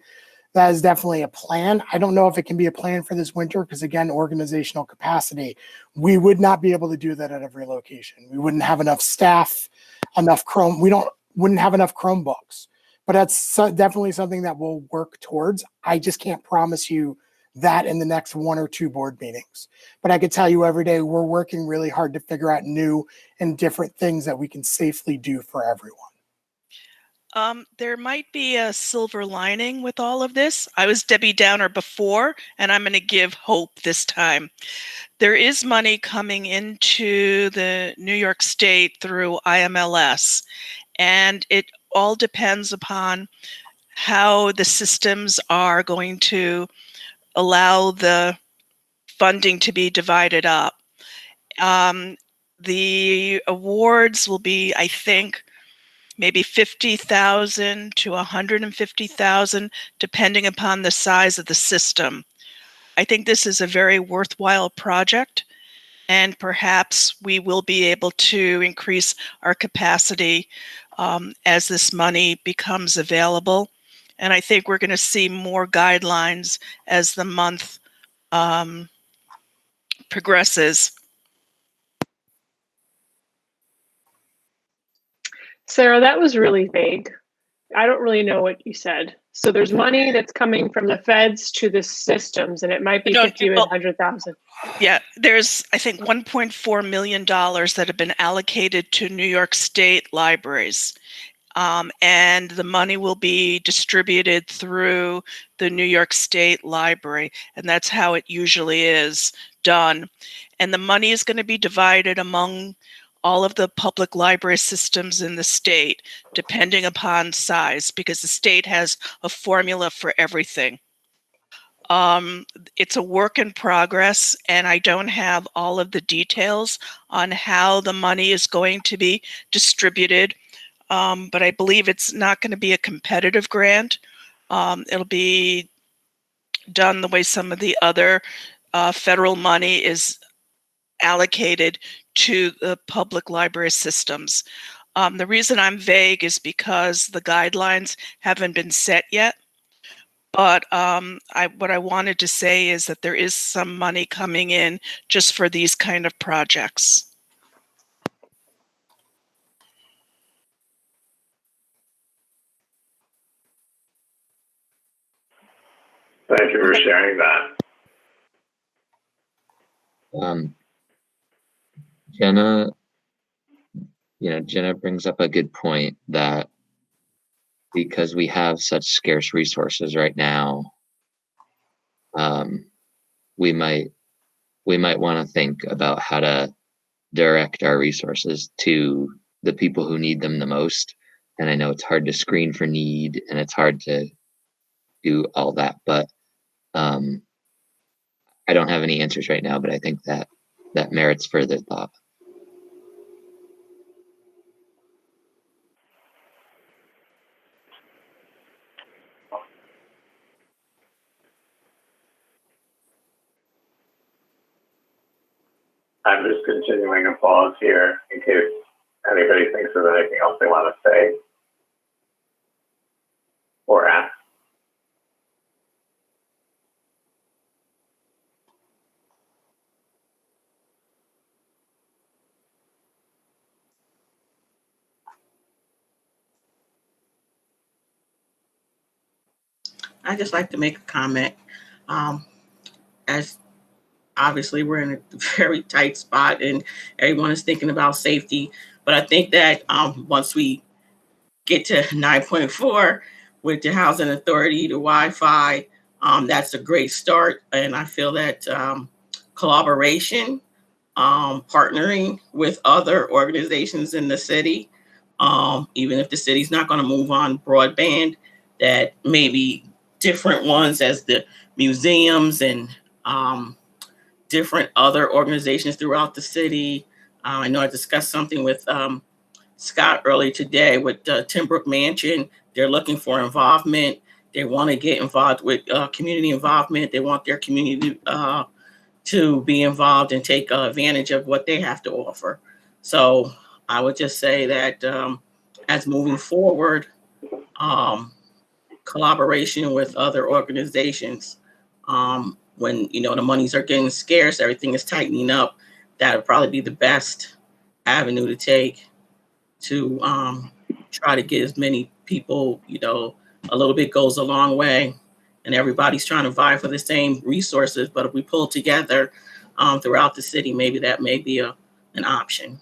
That is definitely a plan. I don't know if it can be a plan for this winter because, again, organizational capacity. We would not be able to do that at every location. We wouldn't have enough staff, enough wouldn't have enough Chromebooks. But that's definitely something that we'll work towards. I just can't promise you that in the next 1 or 2 board meetings. But I could tell you every day we're working really hard to figure out new and different things that we can safely do for everyone. There might be a silver lining with all of this. I was Debbie Downer before, and I'm going to give hope this time. There is money coming into the New York State through IMLS, and it all depends upon how the systems are going to allow the funding to be divided up. The awards will be, I think, maybe 50,000 to 150,000, depending upon the size of the system. I think this is a very worthwhile project, and perhaps we will be able to increase our capacity as this money becomes available. And I think we're going to see more guidelines as the month progresses. Sarah, that was really vague. I don't really know what you said. So there's money that's coming from the feds to the systems, and it might be 50 and 100,000. Yeah, there's, I think, $1.4 million that have been allocated to New York State libraries. And the money will be distributed through the New York State Library, and that's how it usually is done. And the money is going to be divided among all of the public library systems in the state, depending upon size, because the state has a formula for everything. It's a work in progress, and I don't have all of the details on how the money is going to be distributed. But I believe it's not going to be a competitive grant. It'll be done the way some of the other federal money is allocated to the public library systems. The reason I'm vague is because the guidelines haven't been set yet. But what I wanted to say is that there is some money coming in just for these kind of projects. Thank you for sharing that. Jenna brings up a good point that because we have such scarce resources right now, we might want to think about how to direct our resources to the people who need them the most. And I know it's hard to screen for need and it's hard to do all that, but I don't have any answers right now, but I think that merits further thought. I'm just continuing a pause here in case anybody thinks of anything else they want to say or ask. I just like to make a comment. As obviously we're in a very tight spot and everyone is thinking about safety, but I think that once we get to 9.4 with the housing authority, the Wi-Fi, that's a great start. And I feel that collaboration, partnering with other organizations in the city, even if the city's not going to move on broadband, that maybe different ones as the museums and different other organizations throughout the city. I know I discussed something with Scott early today with Timbrook Mansion. They're looking for involvement. They want to get involved with community involvement. They want their community to be involved and take advantage of what they have to offer. So I would just say that as moving forward, collaboration with other organizations, when the monies are getting scarce, everything is tightening up, that would probably be the best avenue to take to try to get as many people, a little bit goes a long way, and everybody's trying to vie for the same resources. But if we pull together throughout the city, maybe that may be an option.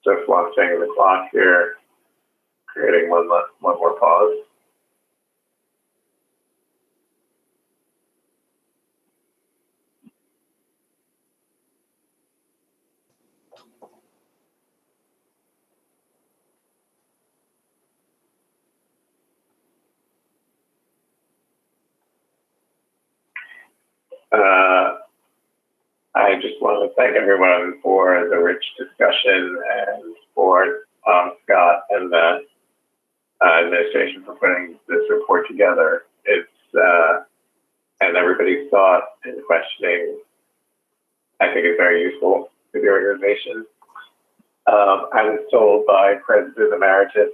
Just watching the clock here, creating one more pause. I just want to thank everyone for the rich discussion and for Scott and the administration for putting this report together. It's and everybody's thought and questioning, I think, is very useful to the organization. I was told by President Emeritus,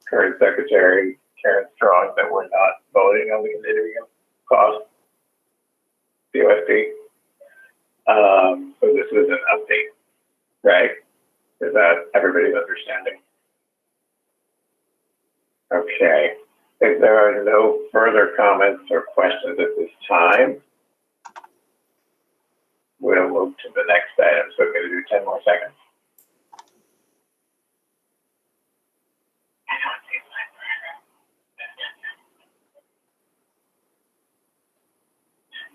current Secretary Karen Strong, that we're not voting on the continuing cost COSD. So this is an update, right? Is that everybody's understanding? Okay. If there are no further comments or questions at this time, we'll move to the next item. So we're going to do 10 more seconds.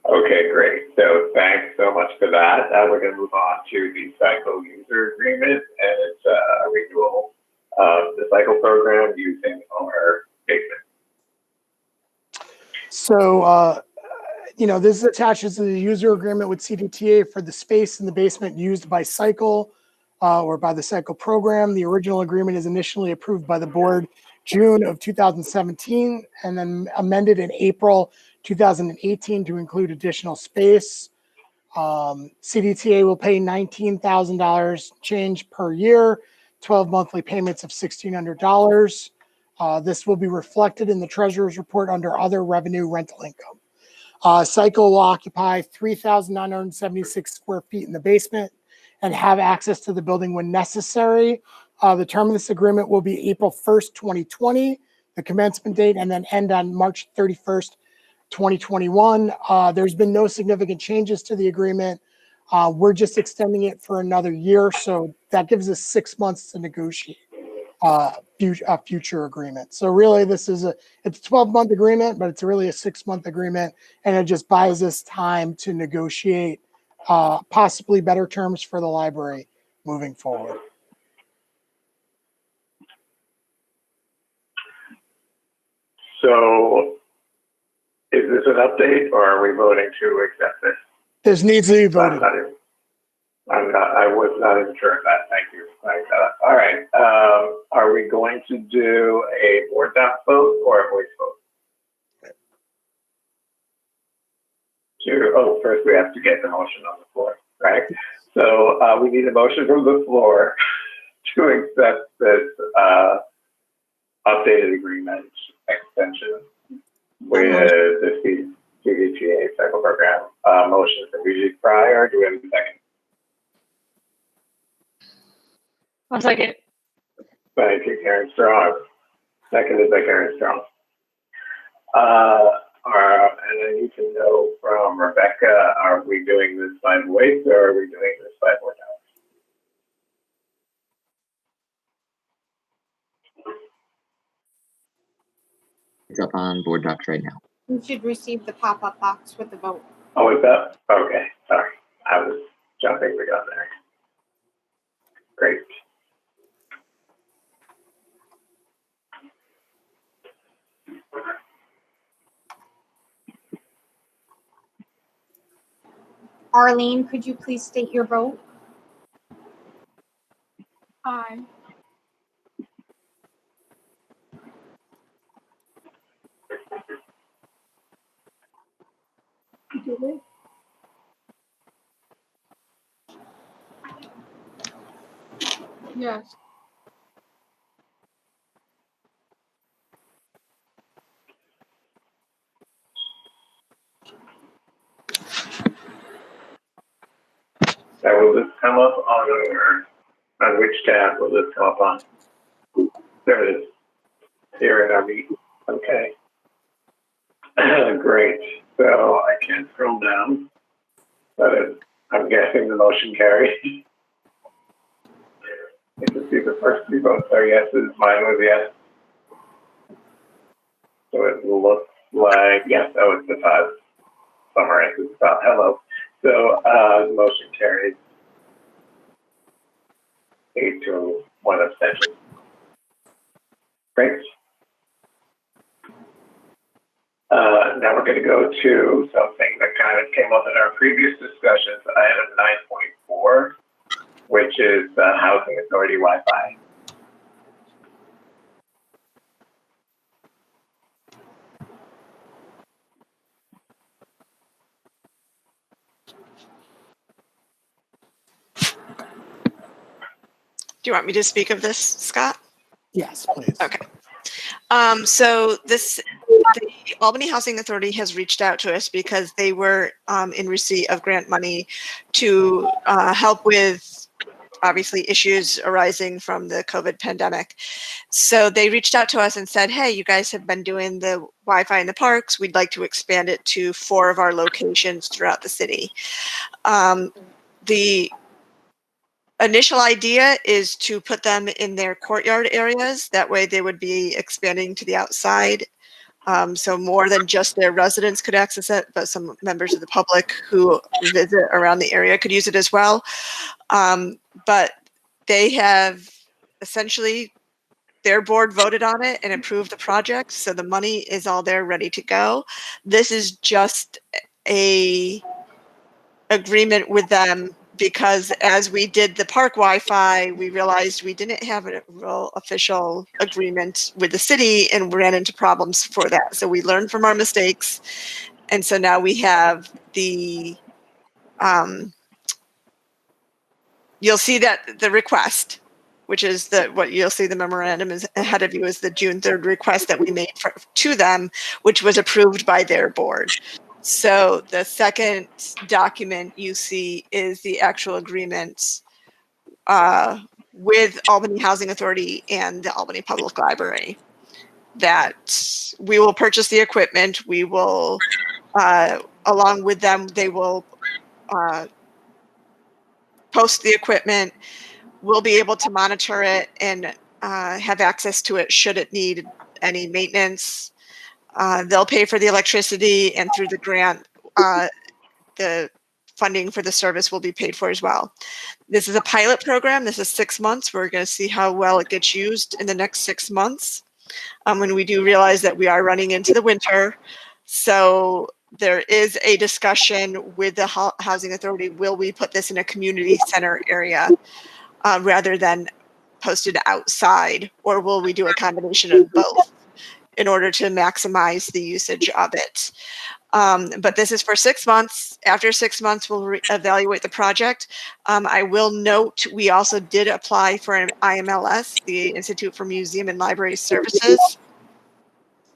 Okay, great. So thanks so much for that. We're going to move on to the cycle user agreement, and it's a renewal of the cycle program using our basement. So, this attaches to the user agreement with CDTA for the space in the basement used by Cycle or by the Cycle program. The original agreement is initially approved by the board June of 2017 and then amended in April 2018 to include additional space. CDTA will pay $19,000 change per year, 12 monthly payments of $1,600. This will be reflected in the treasurer's report under other revenue rental income. Cycle will occupy 3,976 square feet in the basement and have access to the building when necessary. The term of this agreement will be April 1st, 2020, the commencement date, and then end on March 31st, 2021. There's been no significant changes to the agreement. We're just extending it for another year, so that gives us 6 months to negotiate a future agreement. So really, it's a 12-month agreement, but it's really a 6-month agreement, and it just buys us time to negotiate possibly better terms for the library moving forward. So is this an update, or are we voting to accept this? This needs to be voted. I was not even sure of that. Thank you. All right. Are we going to do a board doc vote or a voice vote? First we have to get the motion on the floor, right? So we need a motion from the floor to accept this updated agreement extension with the CDTA cycle program. Motion from Brigitte Pryor. Do we have a second? I'll second. Thank you, Karen Strong. Seconded by Karen Strong. And I need to know from Rebecca, are we doing this by voice or are we doing this by board docs? It's up on board docs right now. You should receive the pop-up box with the vote. Oh, is that? Okay, sorry. I was jumping the gun there. Great. Arlene, could you please state your vote? Aye. Julie? Yes. Now, will this come up on which tab will this come up on? There it is. Here in our meet. Okay. Great. So I can't scroll down, but I'm guessing the motion carries. You can see the first two votes are yeses. Mine was yes. So it looks like, yes, that was the five. Summarizes about hello. So the motion carries 8-1 abstention. Great. Now we're going to go to something that kind of came up in our previous discussions, item 9.4, which is the Housing Authority Wi-Fi. Do you want me to speak of this, Scott? Yes, please. Okay. So the Albany Housing Authority has reached out to us because they were in receipt of grant money to help with obviously issues arising from the COVID pandemic. So they reached out to us and said, hey, you guys have been doing the Wi-Fi in the parks. We'd like to expand it to 4 of our locations throughout the city. The initial idea is to put them in their courtyard areas. That way they would be expanding to the outside. So more than just their residents could access it, but some members of the public who visit around the area could use it as well. But they have essentially, their board voted on it and approved the project. So the money is all there ready to go. This is just a agreement with them because as we did the park Wi-Fi, we realized we didn't have a real official agreement with the city and ran into problems for that. So we learned from our mistakes. And so now we have the, you'll see that the request, which is what you'll see the memorandum is ahead of you is the June 3rd request that we made to them, which was approved by their board. So the second document you see is the actual agreement with Albany Housing Authority and the Albany Public Library, that we will purchase the equipment. We will, along with them, they will post the equipment. We'll be able to monitor it and have access to it should it need any maintenance. They'll pay for the electricity, and through the grant, the funding for the service will be paid for as well. This is a pilot program. This is 6 months. We're going to see how well it gets used in the next 6 months. When we do realize that we are running into the winter. So there is a discussion with the Housing Authority. Will we put this in a community center area rather than posted outside, or will we do a combination of both in order to maximize the usage of it? But this is for 6 months. After 6 months, we'll evaluate the project. I will note we also did apply for an IMLS, the Institute for Museum and Library Services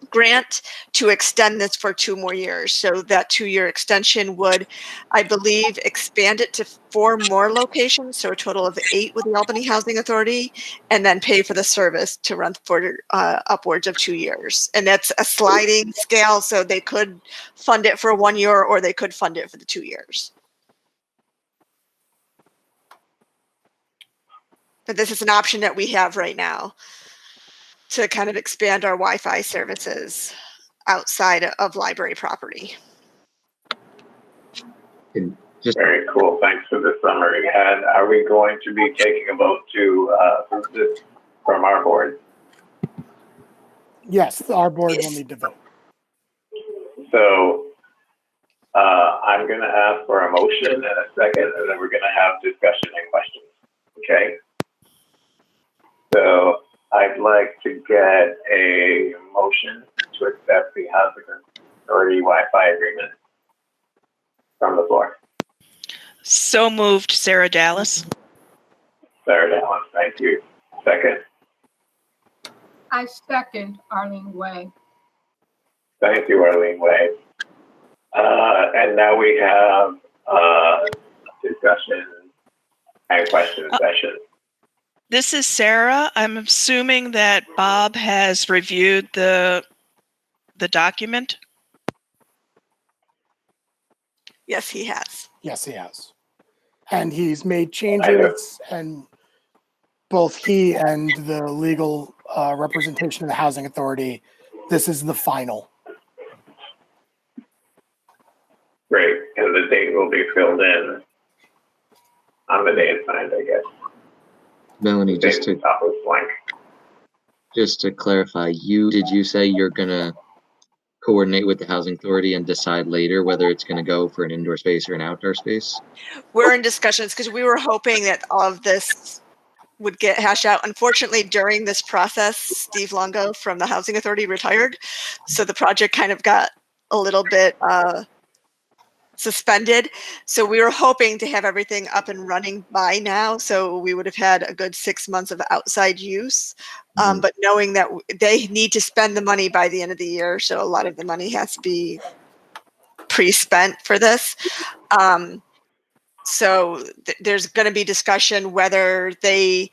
grant, to extend this for 2 more years. So that 2-year extension would, I believe, expand it to 4 more locations, so a total of 8 with the Albany Housing Authority, and then pay for the service to run for upwards of 2 years. And that's a sliding scale, so they could fund it for 1 year or they could fund it for the 2 years. But this is an option that we have right now to kind of expand our Wi-Fi services outside of library property. Very cool. Thanks for the summary. And are we going to be taking a vote to approve this from our board? Yes, our board will need to vote. So I'm going to ask for a motion and a second, and then we're going to have discussion and questions. Okay. So I'd like to get a motion to accept the Housing Authority Wi-Fi agreement from the floor. So moved, Sarah Dallas. Sarah Dallas, thank you. Second. I second Arlene Way. Thank you, Arlene Way. And now we have discussion and question session. This is Sarah. I'm assuming that Bob has reviewed the document. Yes, he has. Yes, he has. And he's made changes, and both he and the legal representation of the Housing Authority, this is the final. Great, and the date will be filled in on the day it's signed, I guess. Melanie, just to clarify, did you say you're gonna coordinate with the Housing Authority and decide later whether it's gonna go for an indoor space or an outdoor space? We're in discussions because we were hoping that all of this would get hashed out. Unfortunately, during this process, Steve Longo from the Housing Authority retired. So the project kind of got a little bit suspended. So we were hoping to have everything up and running by now. So we would have had a good 6 months of outside use. But knowing that they need to spend the money by the end of the year. So a lot of the money has to be pre-spent for this. So there's going to be discussion whether they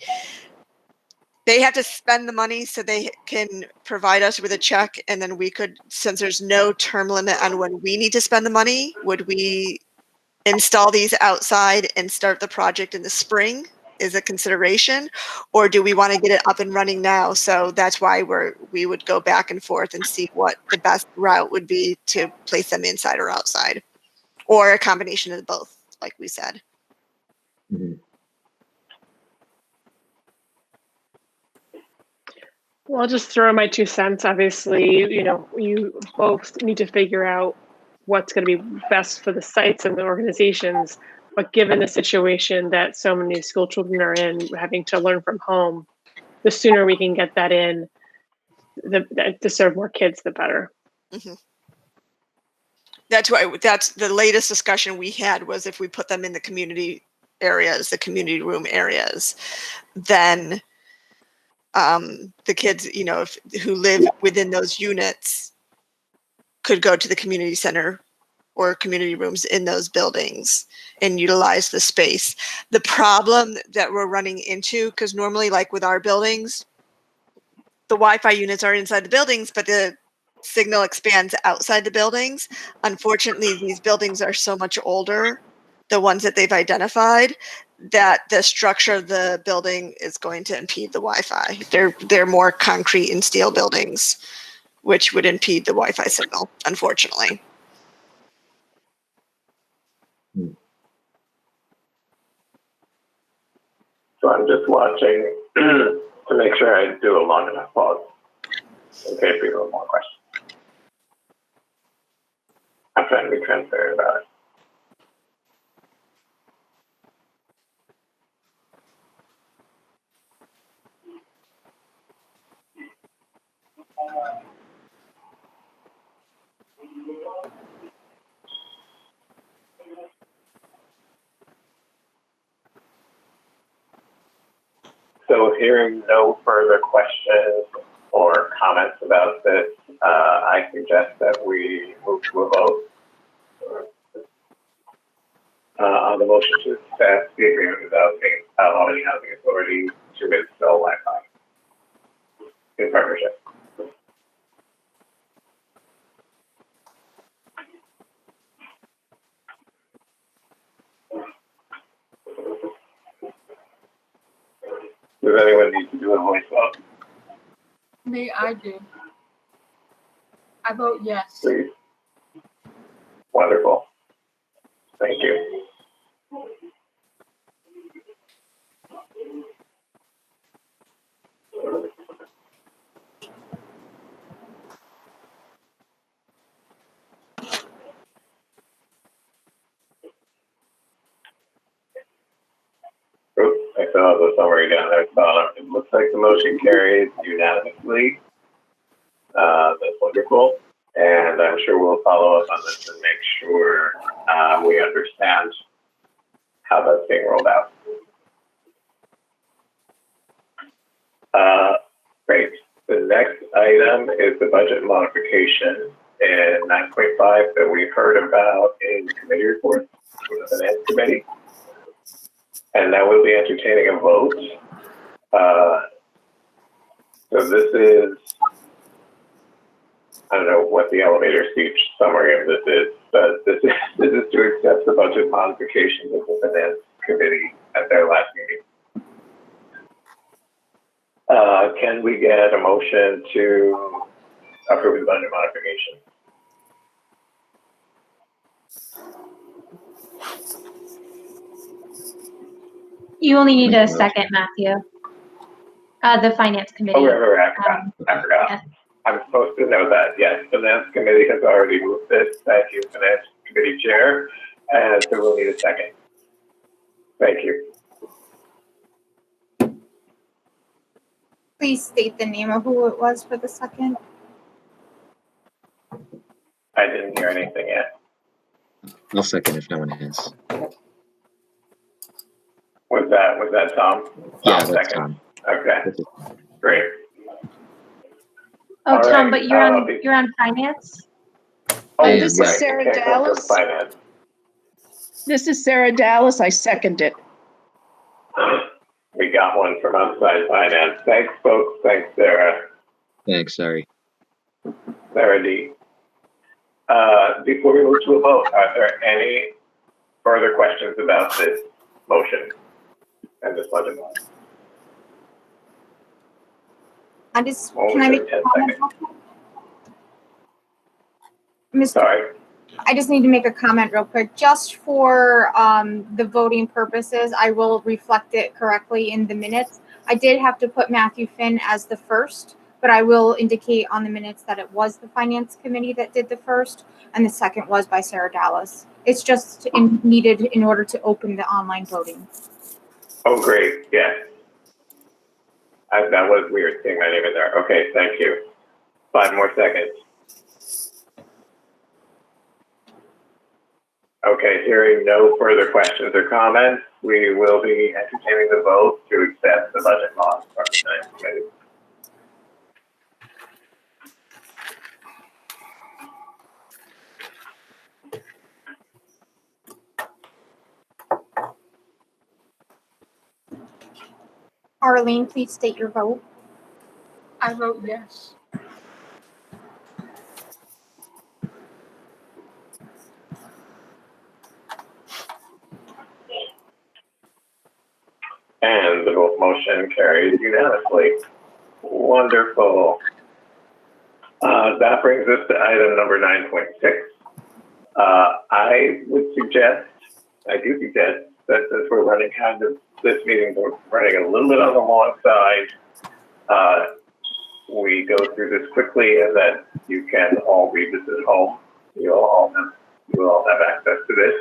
have to spend the money so they can provide us with a check, and then we could, since there's no term limit on when we need to spend the money, would we install these outside and start the project in the spring is a consideration, or do we want to get it up and running now? So that's why we would go back and forth and see what the best route would be to place them inside or outside, or a combination of both, like we said. Mm-hmm. Well, I'll just throw my 2 cents. Obviously, you both need to figure out what's going to be best for the sites and the organizations. But given the situation that so many school children are in, having to learn from home, the sooner we can get that in to serve more kids, the better. Mm-hmm. That's the latest discussion we had, was if we put them in the community areas, the community room areas, then the kids, who live within those units could go to the community center or community rooms in those buildings and utilize the space. The problem that we're running into, because normally like with our buildings, the Wi-Fi units are inside the buildings, but the signal expands outside the buildings. Unfortunately, these buildings are so much older, the ones that they've identified, that the structure of the building is going to impede the Wi-Fi. They're more concrete and steel buildings, which would impede the Wi-Fi signal, unfortunately. So I'm just watching to make sure I do a long enough pause in case we have more questions. I'm trying to be transparent about it. So hearing no further questions or comments about this, I suggest that we move to a vote on the motion to accept the agreement without Albany Housing Authority to install Wi-Fi in partnership. Does anyone need to do a voice vote? Me, I do. I vote yes. Please. Wonderful. Thank you. Oops, I saw the summary down there at the bottom. It looks like the motion carries unanimously. That's wonderful. And I'm sure we'll follow up on this and make sure we understand how that's being rolled out. Great. The next item is the budget modification in 9.5 that we've heard about in committee reports from the Finance Committee. And that will be entertaining a vote. So this is, I don't know what the elevator speech summary of this is, but this is to accept the budget modifications of the Finance Committee at their last meeting. Can we get a motion to approve the budget modification? You only need a second, Matthew. The Finance Committee. Oh, right. I forgot. Yeah. I'm supposed to know that. Yes, Finance Committee has already moved this. Thank you, Finance Committee Chair. And so we'll need a second. Thank you. Please state the name of who it was for the second. I didn't hear anything yet. I'll second if no one has. Was that Tom? Yeah, Tom that's second. Tom. Okay, great. Oh, All Tom, right, but you're on Finance? Oh, I this am, is right. Sarah Okay, Dallas. Finance. This is Sarah Dallas. I second it. We got one from outside finance. Thanks, folks. Thanks, Sarah. Thanks, sorry. Sarah D. Before we move to a vote, are there any further questions about this motion and this budget? Can I make a comment? Sorry. I just need to make a comment real quick. Just for the voting purposes, I will reflect it correctly in the minutes. I did have to put Matthew Finn as the first, but I will indicate on the minutes that it was the Finance Committee that did the first, and the second was by Sarah Dallas. It's just needed in order to open the online voting. Oh, great. Yes. That was weird seeing my name in there. Okay, thank you. 5 more seconds. Okay, hearing no further questions or comments, we will be entertaining the vote to accept the budget law from the Finance Committee. Arlene, please state your vote. I vote yes. And the motion carries unanimously. Wonderful. That brings us to item number 9.6. I do suggest that since we're running this meeting, we're running a little bit on the long side. We go through this quickly and that you can all read this at home. You will all have access to this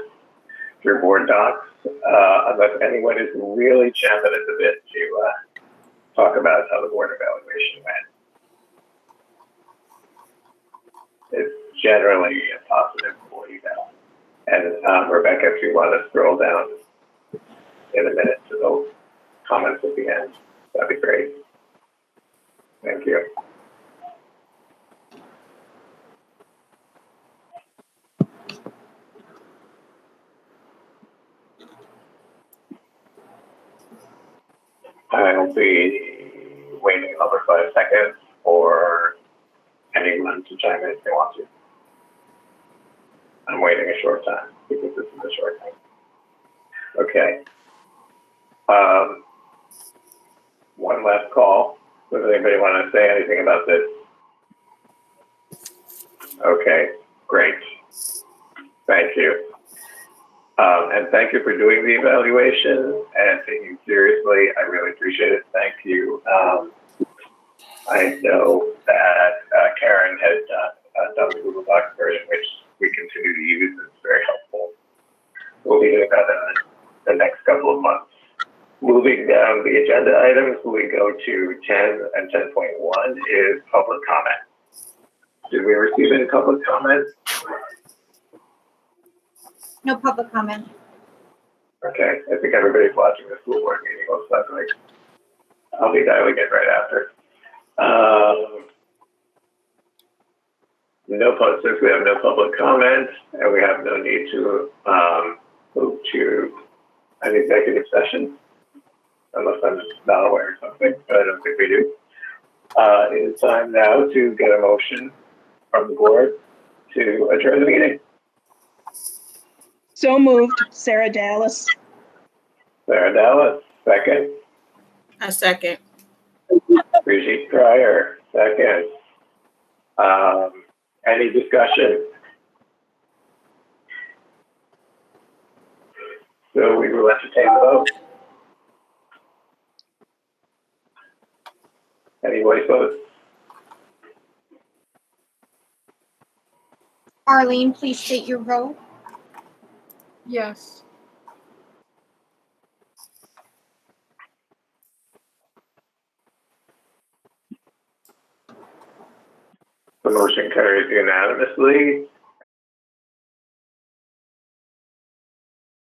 through board docs, unless anyone is really champing at the bit to talk about how the board evaluation went. It's generally a positive board eval. And Rebecca, if you want to scroll down in a minute to those comments at the end, that'd be great. Thank you. I'll be waiting another 5 seconds for anyone to chime in if they want to. I'm waiting a short time because this is a short time. Okay. One last call. Does anybody want to say anything about this? Okay, great. Thank you. And thank you for doing the evaluation and taking it seriously. I really appreciate it. Thank you. I know that Karen had done the Google Docs version, which we continue to use. It's very helpful. We'll be doing that in the next couple of months. Moving down the agenda items, we go to 10 and 10.1 is public comment. Did we receive any public comments? No public comment. Okay, I think everybody's watching the school board meeting most likely. I'll be dialing in right after. Since we have no public comment and we have no need to move to an executive session, unless I'm not aware of something, but I don't think we do. It is time now to get a motion from the board to adjourn the meeting. So moved, Sarah Dallas. Sarah Dallas, second. A second. Brigitte Pryor, second. Any discussion? So we will entertain the vote. Any voice votes? Arlene, please state your vote. Yes. The motion carries unanimously.